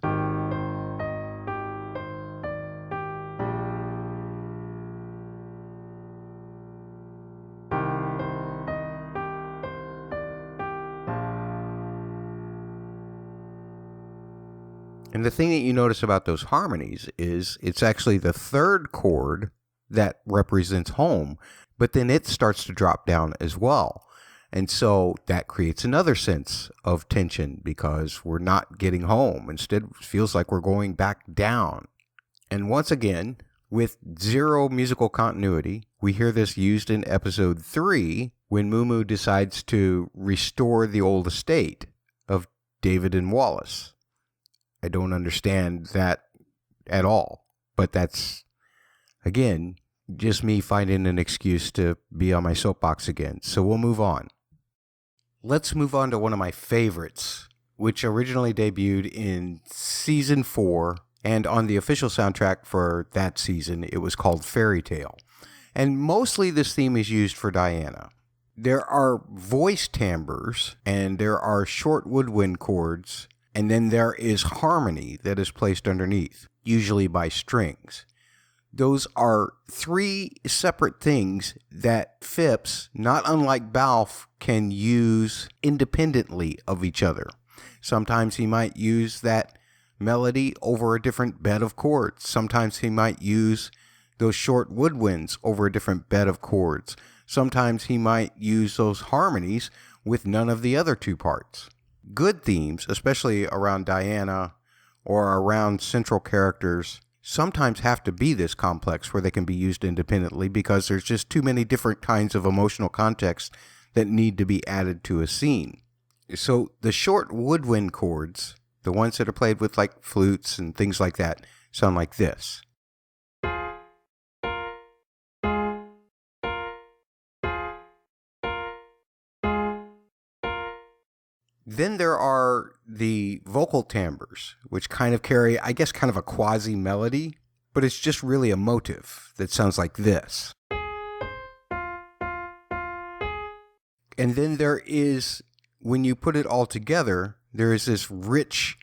And the thing that you notice about those harmonies is it's actually the 3rd chord that represents home, but then it starts to drop down as well. And so that creates another sense of tension because we're not getting home. Instead, it feels like we're going back down. And once again, with zero musical continuity, we hear this used in episode 3 when Mumu decides to restore the old estate of David and Wallace. I don't understand that at all, but that's, again, just me finding an excuse to be on my soapbox again. So we'll move on. Let's move on to one of my favorites, which originally debuted in Season 4, and on the official soundtrack for that season, it was called Fairytale. And mostly this theme is used for Diana. There are voice timbres, and there are short woodwind chords, and then there is harmony that is placed underneath, usually by strings. Those are three separate things that Phipps, not unlike Balfe, can use independently of each other. Sometimes he might use that melody over a different bed of chords. Sometimes he might use those short woodwinds over a different bed of chords. Sometimes he might use those harmonies with none of the other two parts. Good themes, especially around Diana or around central characters, sometimes have to be this complex where they can be used independently because there's just too many different kinds of emotional context that need to be added to a scene. So the short woodwind chords, the ones that are played with like flutes and things like that, sound like this. Then there are the vocal timbres, which kind of carry, I guess, kind of a quasi-melody, but it's just really a motive that sounds like this. And then there is, when you put it all together, there is this rich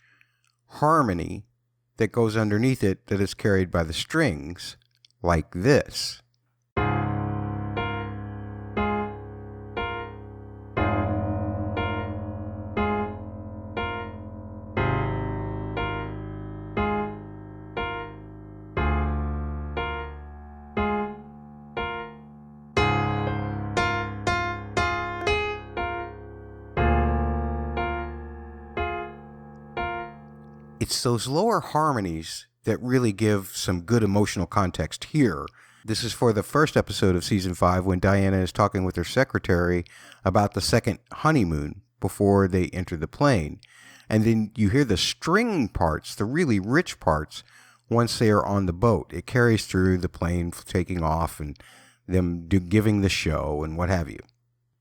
harmony that goes underneath it that is carried by the strings, like this. It's those lower harmonies that really give some good emotional context here. This is for the first episode of Season 5 when Diana is talking with her secretary about the second honeymoon before they enter the plane. And then you hear the string parts, the really rich parts, once they are on the boat. It carries through the plane taking off and them giving the show and what have you.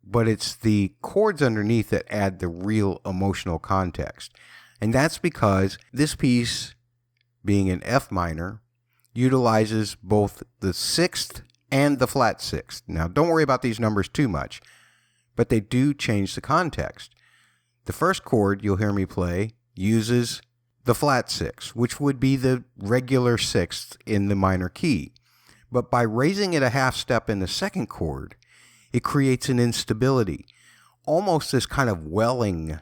But it's the chords underneath that add the real emotional context. And that's because this piece, being in F minor, utilizes both the sixth and the flat sixth. Now, don't worry about these numbers too much, but they do change the context. The first chord you'll hear me play uses the flat sixth, which would be the regular sixth in the minor key. But by raising it a half step in the second chord, it creates an instability, almost this kind of welling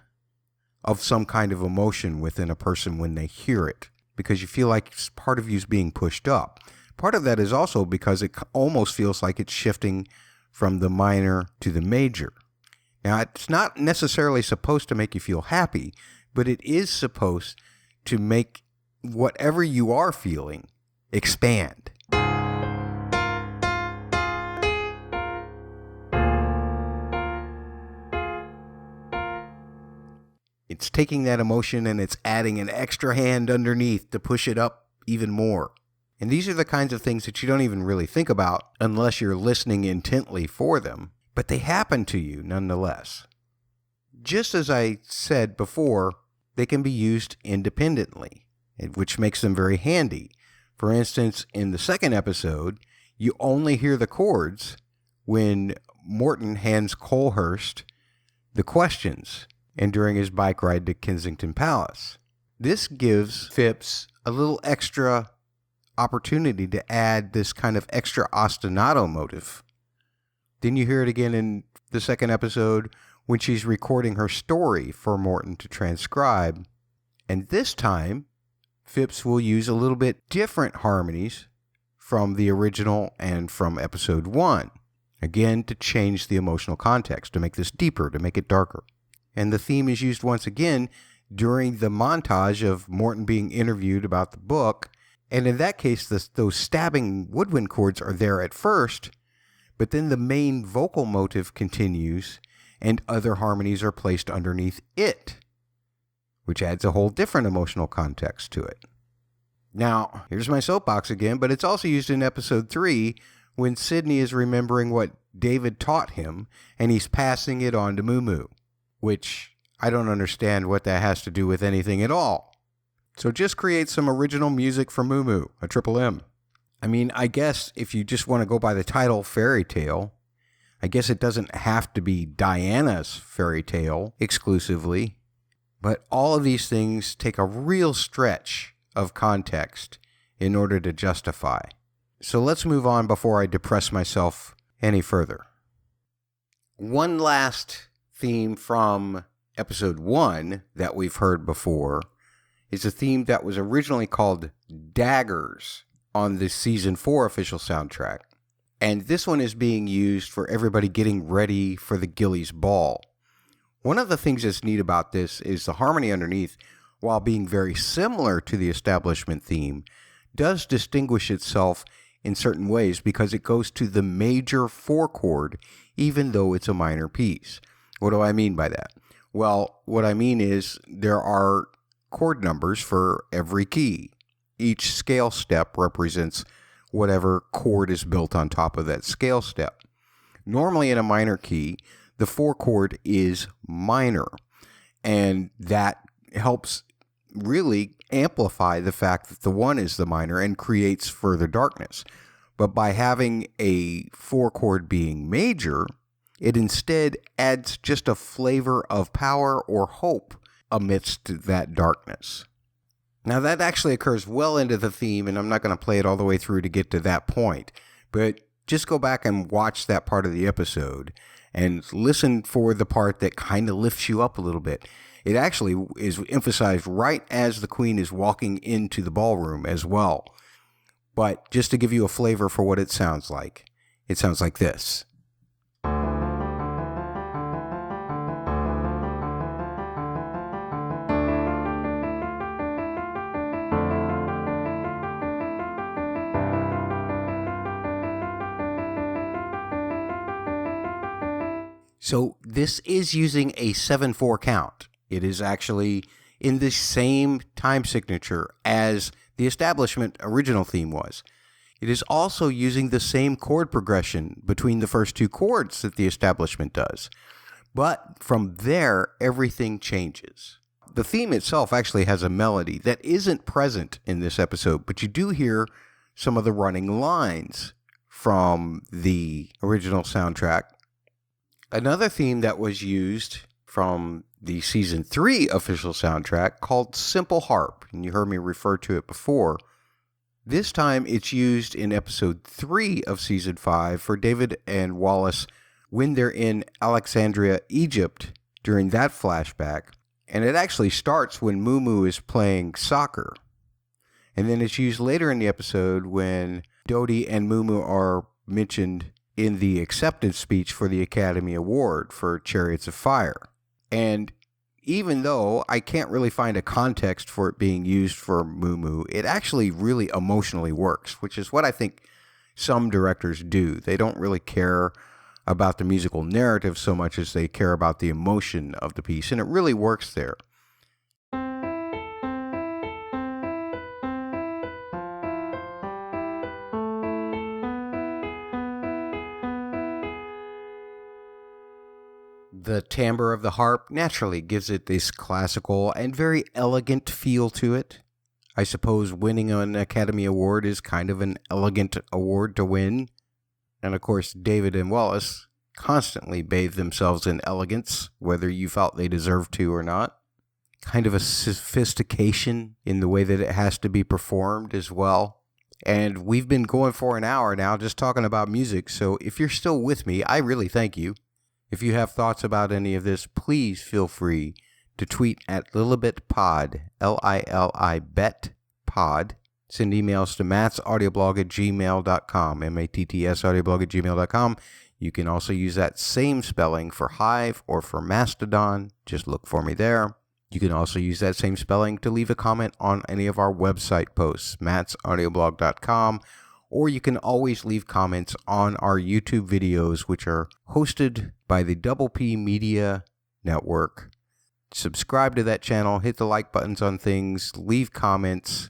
of some kind of emotion within a person when they hear it, because you feel like part of you is being pushed up. Part of that is also because it almost feels like it's shifting from the minor to the major. Now, it's not necessarily supposed to make you feel happy, but it is supposed to make whatever you are feeling expand. It's taking that emotion and it's adding an extra hand underneath to push it up even more. And these are the kinds of things that you don't even really think about unless you're listening intently for them, but they happen to you nonetheless. Just as I said before, they can be used independently, which makes them very handy. For instance, in the second episode, you only hear the chords when Morton hands Colehurst the questions and during his bike ride to Kensington Palace. This gives Phipps a little extra opportunity to add this kind of extra ostinato motive. Then you hear it again in the second episode when she's recording her story for Morton to transcribe. And this time, Phipps will use a little bit different harmonies from the original and from episode 1. Again, to change the emotional context, to make this deeper, to make it darker. And the theme is used once again during the montage of Morton being interviewed about the book. And in that case, those stabbing woodwind chords are there at first, but then the main vocal motive continues and other harmonies are placed underneath it, which adds a whole different emotional context to it. Now, here's my soapbox again, but it's also used in episode 3 when Sidney is remembering what David taught him and he's passing it on to Moo Moo, which I don't understand what that has to do with anything at all. So just create some original music for Moo Moo, a triple M. I mean, I guess if you just want to go by the title Fairytale, I guess it doesn't have to be Diana's Fairytale exclusively, but all of these things take a real stretch of context in order to justify. So let's move on before I depress myself any further. One last theme from episode 1 that we've heard before is a theme that was originally called Daggers on the season 4 official soundtrack. And this one is being used for everybody getting ready for the Gillies Ball. One of the things that's neat about this is the harmony underneath, while being very similar to the establishment theme, does distinguish itself in certain ways because it goes to the major 4 chord, even though it's a minor piece. What do I mean by that? Well, what I mean is there are chord numbers for every key. Each scale step represents whatever chord is built on top of that scale step. Normally in a minor key, the 4 chord is minor, and that helps really amplify the fact that the 1 is the minor and creates further darkness. But by having a 4 chord being major, it instead adds just a flavor of power or hope amidst that darkness. Now that actually occurs well into the theme, and I'm not going to play it all the way through to get to that point, but just go back and watch that part of the episode and listen for the part that kind of lifts you up a little bit. It actually is emphasized right as the queen is walking into the ballroom as well. But just to give you a flavor for what it sounds like this. So this is using a 7/4 count. It is actually in the same time signature as the establishment original theme was. It is also using the same chord progression between the first 2 chords that the establishment does. But from there, everything changes. The theme itself actually has a melody that isn't present in this episode, but you do hear some of the running lines from the original soundtrack. Another theme that was used from the season 3 official soundtrack called Simple Harp, and you heard me refer to it before. This time it's used in episode 3 of season 5 for David and Wallace when they're in Alexandria, Egypt during that flashback. And it actually starts when Mumu is playing soccer. And then it's used later in the episode when Dodie and Mumu are mentioned in the acceptance speech for the Academy Award for Chariots of Fire. And even though I can't really find a context for it being used for Mumu, it actually really emotionally works, which is what I think some directors do. They don't really care about the musical narrative so much as they care about the emotion of the piece, and it really works there. The timbre of the harp naturally gives it this classical and very elegant feel to it. I suppose winning an Academy Award is kind of an elegant award to win. And of course, David and Wallace constantly bathe themselves in elegance, whether you felt they deserved to or not. Kind of a sophistication in the way that it has to be performed as well. And we've been going for an hour now just talking about music, so if you're still with me, I really thank you. If you have thoughts about any of this, please feel free to tweet at LilibetPod, LILIBetPod. Send emails to mattsaudioblog@gmail.com, mattsaudioblog@gmail.com. You can also use that same spelling for Hive or for Mastodon. Just look for me there. You can also use that same spelling to leave a comment on any of our website posts, mattsaudioblog.com. Or you can always leave comments on our YouTube videos, which are hosted by the Double P Media Network. Subscribe to that channel, hit the like buttons on things, leave comments.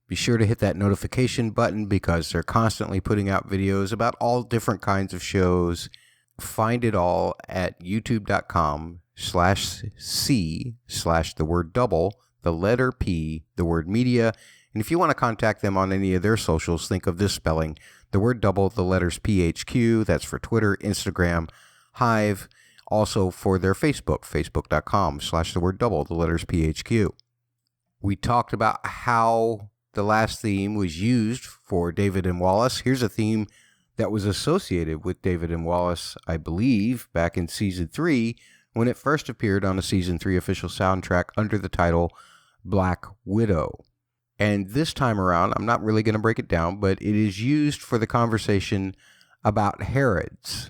Be sure to hit that notification button because they're constantly putting out videos about all different kinds of shows. Find it all at youtube.com/c/the word double, the letter P, the word media. And if you want to contact them on any of their socials, think of this spelling, the word double, the letters PHQ. That's for Twitter, Instagram, Hive. Also for their Facebook, facebook.com/the word double, the letters PHQ. We talked about how the last theme was used for David and Wallace. Here's a theme that was associated with David and Wallace, I believe, back in Season 3, when it first appeared on a Season 3 official soundtrack under the title Black Widow. And this time around, I'm not really going to break it down, but it is used for the conversation about Harrods,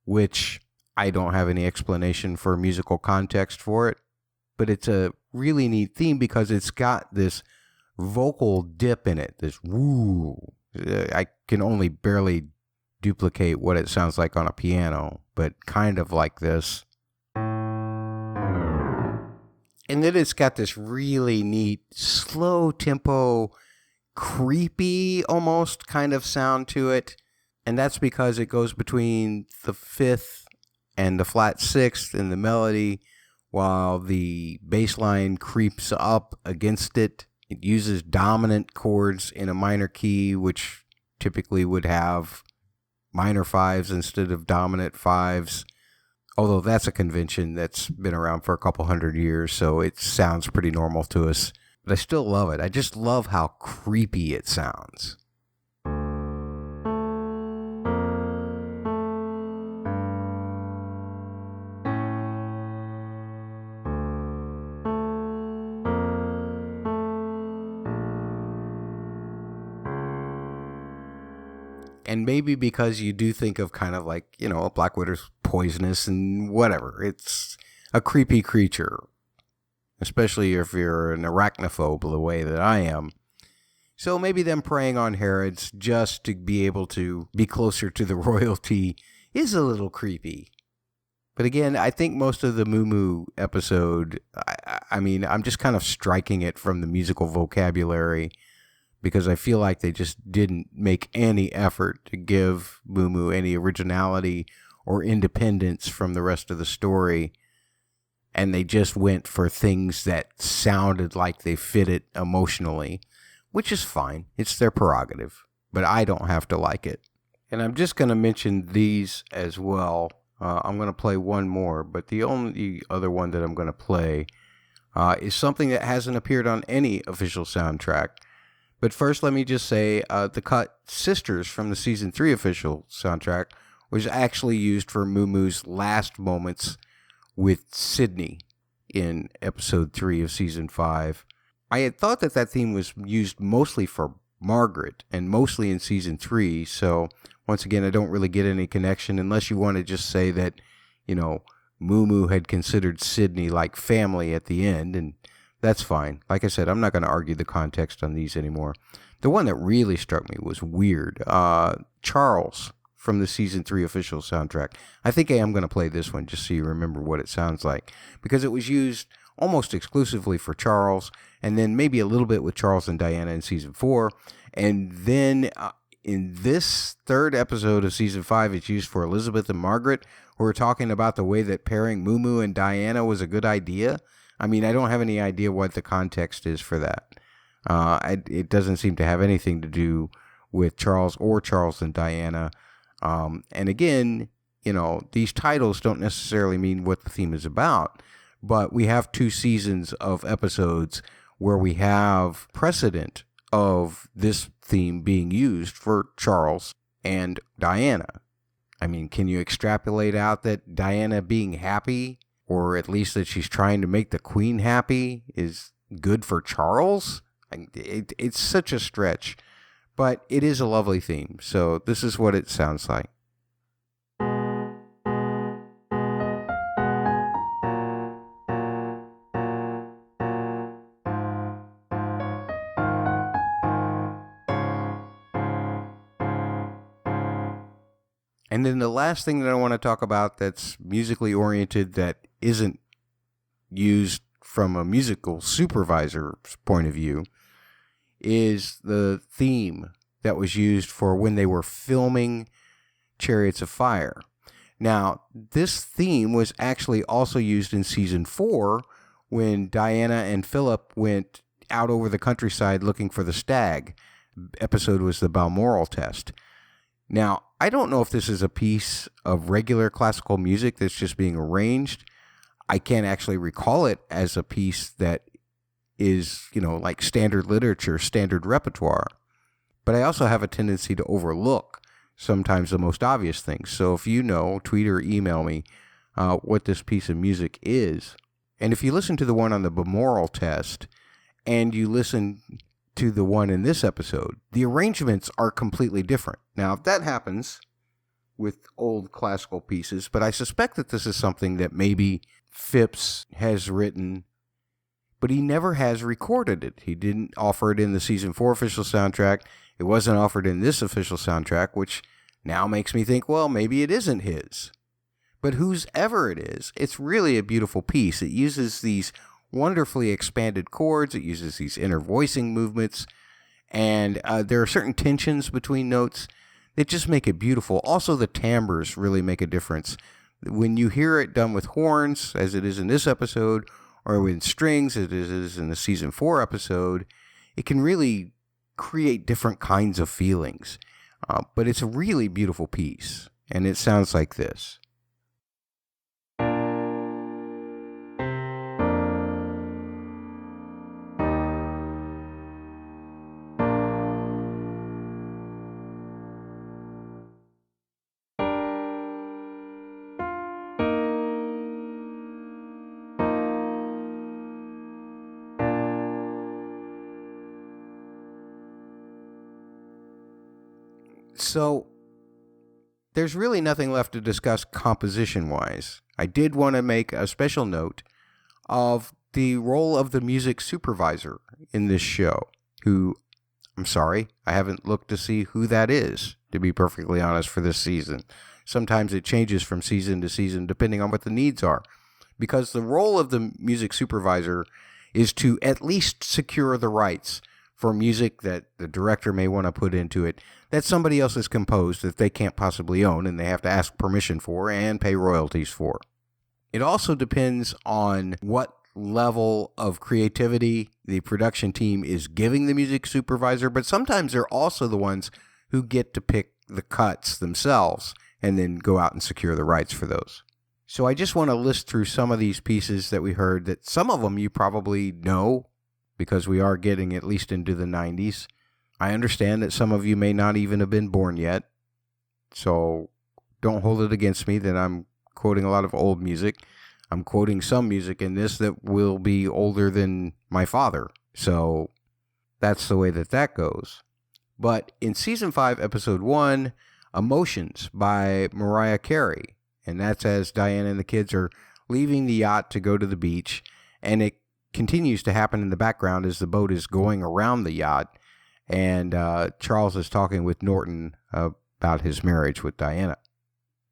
which I don't have any explanation for musical context for it, but it's a really neat theme because it's got this vocal dip in it, this woo. I can only barely duplicate what it sounds like on a piano, but kind of like this. And then it's got this really neat, slow tempo, creepy almost kind of sound to it. And that's because it goes between the fifth and the flat sixth in the melody, while the bass line creeps up against it. It uses dominant chords in a minor key, which typically would have minor fives instead of dominant fives. Although that's a convention that's been around for a couple hundred years, so it sounds pretty normal to us. But I still love it. I just love how creepy it sounds. And maybe because you do think of kind of like, you know, a Black Widow's poisonous and whatever. It's a creepy creature, especially if you're an arachnophobe the way that I am. So maybe them preying on Harrods just to be able to be closer to the royalty is a little creepy. But again, I think most of the Moo Moo episode, I mean, I'm just kind of striking it from the musical vocabulary, because I feel like they just didn't make any effort to give Moo Moo any originality or independence from the rest of the story. And they just went for things that sounded like they fit it emotionally, which is fine. It's their prerogative, but I don't have to like it. And I'm just going to mention these as well. I'm going to play one more, but the only other one that I'm going to play is something that hasn't appeared on any official soundtrack. But first, let me just say the cut Sisters from the Season 3 official soundtrack was actually used for Moo Moo's last moments with Sydney in Episode 3 of Season 5. I had thought that that theme was used mostly for Margaret and mostly in Season 3, so once again, I don't really get any connection unless you want to just say that, you know, Moo Moo had considered Sydney like family at the end, and that's fine. Like I said, I'm not going to argue the context on these anymore. The one that really struck me was weird. Charles from the Season 3 official soundtrack. I think I am going to play this one just so you remember what it sounds like, because it was used almost exclusively for Charles, and then maybe a little bit with Charles and Diana in Season 4. And then in this third episode of Season 5, it's used for Elizabeth and Margaret, who are talking about the way that pairing Moo Moo and Diana was a good idea. I mean, I don't have any idea what the context is for that. It doesn't seem to have anything to do with Charles or Charles and Diana. And again, you know, these titles don't necessarily mean what the theme is about, but we have 2 seasons of episodes where we have precedent of this theme being used for Charles and Diana. I mean, can you extrapolate out that Diana being happy, or at least that she's trying to make the queen happy, is good for Charles? It's such a stretch, but it is a lovely theme. So this is what it sounds like. And then the last thing that I want to talk about that's musically oriented that isn't used from a musical supervisor's point of view is the theme that was used for when they were filming Chariots of Fire. Now, this theme was actually also used in Season 4 when Diana and Philip went out over the countryside looking for the stag. Episode was the Balmoral test. Now, I don't know if this is a piece of regular classical music that's just being arranged. I can't actually recall it as a piece that is, like standard literature, standard repertoire. But I also have a tendency to overlook sometimes the most obvious things. So if you know, tweet or email me what this piece of music is. And if you listen to the one on the Bimmoral test and you listen to the one in this episode, the arrangements are completely different. Now, that happens with old classical pieces, but I suspect that this is something that maybe Phipps has written, but he never has recorded it. He didn't offer it in the season 4 official soundtrack. It wasn't offered in this official soundtrack, which now makes me think, well, maybe it isn't his. But whosever it is, it's really a beautiful piece. It uses these wonderfully expanded chords. It uses these inner voicing movements. And there are certain tensions between notes that just make it beautiful. Also, the timbres really make a difference. When you hear it done with horns, as it is in this episode, or with strings, as it is in the season 4 episode, it can really create different kinds of feelings. But it's a really beautiful piece. And it sounds like this. So, there's really nothing left to discuss composition-wise. I did want to make a special note of the role of the music supervisor in this show, who, I'm sorry, I haven't looked to see who that is, to be perfectly honest, for this season. Sometimes it changes from season to season, depending on what the needs are. Because the role of the music supervisor is to at least secure the rights for music that the director may want to put into it that somebody else has composed that they can't possibly own and they have to ask permission for and pay royalties for. It also depends on what level of creativity the production team is giving the music supervisor, but sometimes they're also the ones who get to pick the cuts themselves and then go out and secure the rights for those. So I just want to list through some of these pieces that we heard that some of them you probably know, because we are getting at least into the 90s. I understand that some of you may not even have been born yet, so don't hold it against me that I'm quoting a lot of old music. I'm quoting some music in this that will be older than my father, so that's the way that goes. But in Season 5, Episode 1, Emotions by Mariah Carey, and that's as Diana and the kids are leaving the yacht to go to the beach, and it continues to happen in the background as the boat is going around the yacht, and Charles is talking with Norton about his marriage with Diana.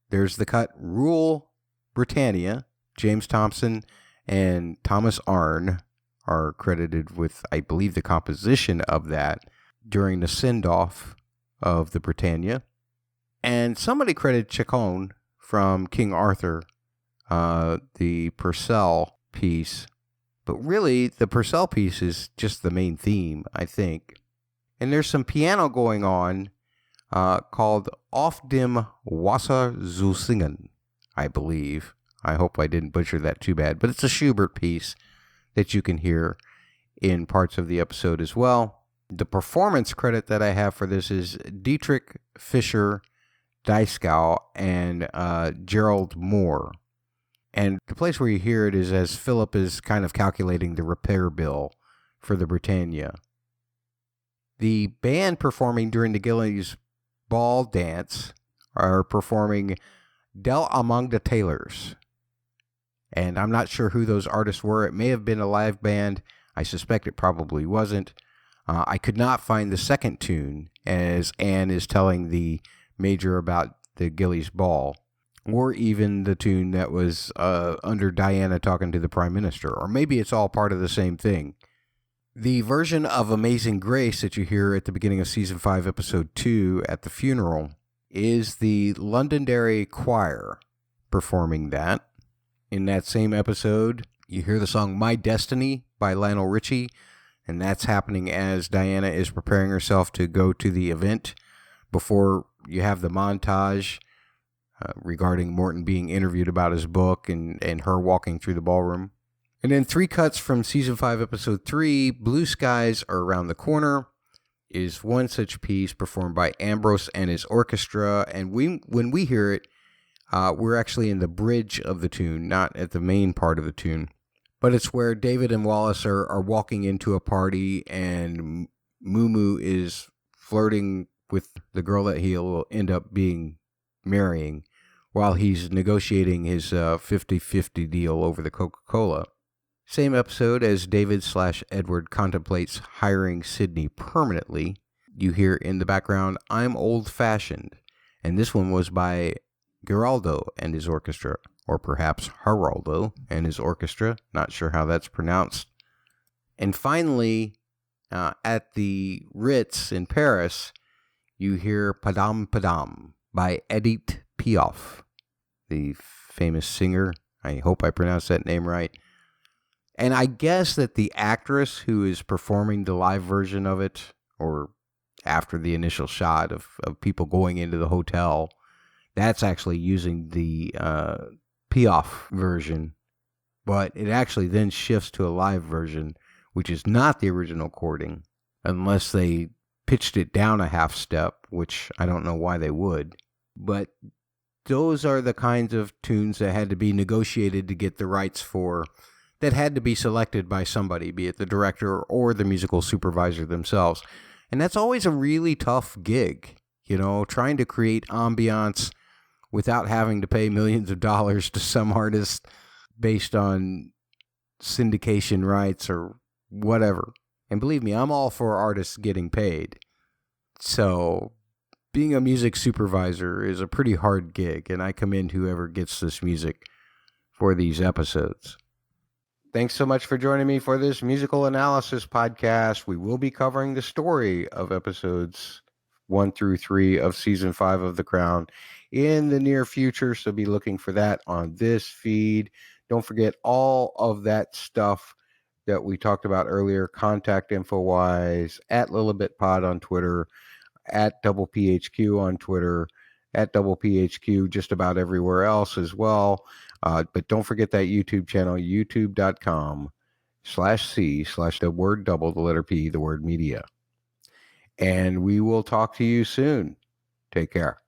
There's the cut Rule Britannia. James Thompson and Thomas Arne are credited with, I believe, the composition of that during the send-off of the Britannia. And somebody credited Chacon from King Arthur, the Purcell piece. But really, the Purcell piece is just the main theme, I think. And there's some piano going on called Auf dem Wasser zu singen, I believe. I hope I didn't butcher that too bad. But it's a Schubert piece that you can hear in parts of the episode as well. The performance credit that I have for this is Dietrich Fischer Dieskau and Gerald Moore. And the place where you hear it is as Philip is kind of calculating the repair bill for the Britannia. The band performing during the Gillies Ball Dance are performing Del Among the Tailors. And I'm not sure who those artists were. It may have been a live band. I suspect it probably wasn't. I could not find the second tune as Anne is telling the major about the Gillies Ball, or even the tune that was under Diana talking to the Prime Minister, or maybe it's all part of the same thing. The version of Amazing Grace that you hear at the beginning of Season 5, Episode 2 at the funeral is the Londonderry Choir performing that. In that same episode, you hear the song My Destiny by Lionel Richie, and that's happening as Diana is preparing herself to go to the event before you have the montage regarding Morton being interviewed about his book and her walking through the ballroom. And then 3 cuts from Season 5, Episode 3, Blue Skies Are Around the Corner, is one such piece performed by Ambrose and his orchestra. And when we hear it, we're actually in the bridge of the tune, not at the main part of the tune. But it's where David and Wallace are walking into a party, and Moo is flirting with the girl that he'll end up marrying while he's negotiating his 50-50 deal over the Coca-Cola. Same episode as David/Edward contemplates hiring Sydney permanently. You hear in the background, I'm Old-Fashioned. And this one was by Geraldo and his orchestra, or perhaps Geraldo and his orchestra. Not sure how that's pronounced. And finally, at the Ritz in Paris, you hear Padam Padam by Edith Piaf, the famous singer. I hope I pronounced that name right. And I guess that the actress who is performing the live version of it, or after the initial shot of people going into the hotel, that's actually using the Piaf version. But it actually then shifts to a live version, which is not the original recording, unless they pitched it down a half step, which I don't know why they would. But those are the kinds of tunes that had to be negotiated to get the rights for, that had to be selected by somebody, be it the director or the musical supervisor themselves. And that's always a really tough gig, trying to create ambiance without having to pay millions of dollars to some artist based on syndication rights or whatever. And believe me, I'm all for artists getting paid. So being a music supervisor is a pretty hard gig, and I commend whoever gets this music for these episodes. Thanks so much for joining me for this musical analysis podcast. We will be covering the story of episodes 1 through 3 of Season 5 of The Crown in the near future, so be looking for that on this feed. Don't forget all of that stuff that we talked about earlier, contact info-wise, at Lilibet Pod on Twitter, at Double PHQ on Twitter, at Double PHQ just about everywhere else as well. But don't forget that YouTube channel, youtube.com/c/the word double, the letter P, the word media. And we will talk to you soon. Take care.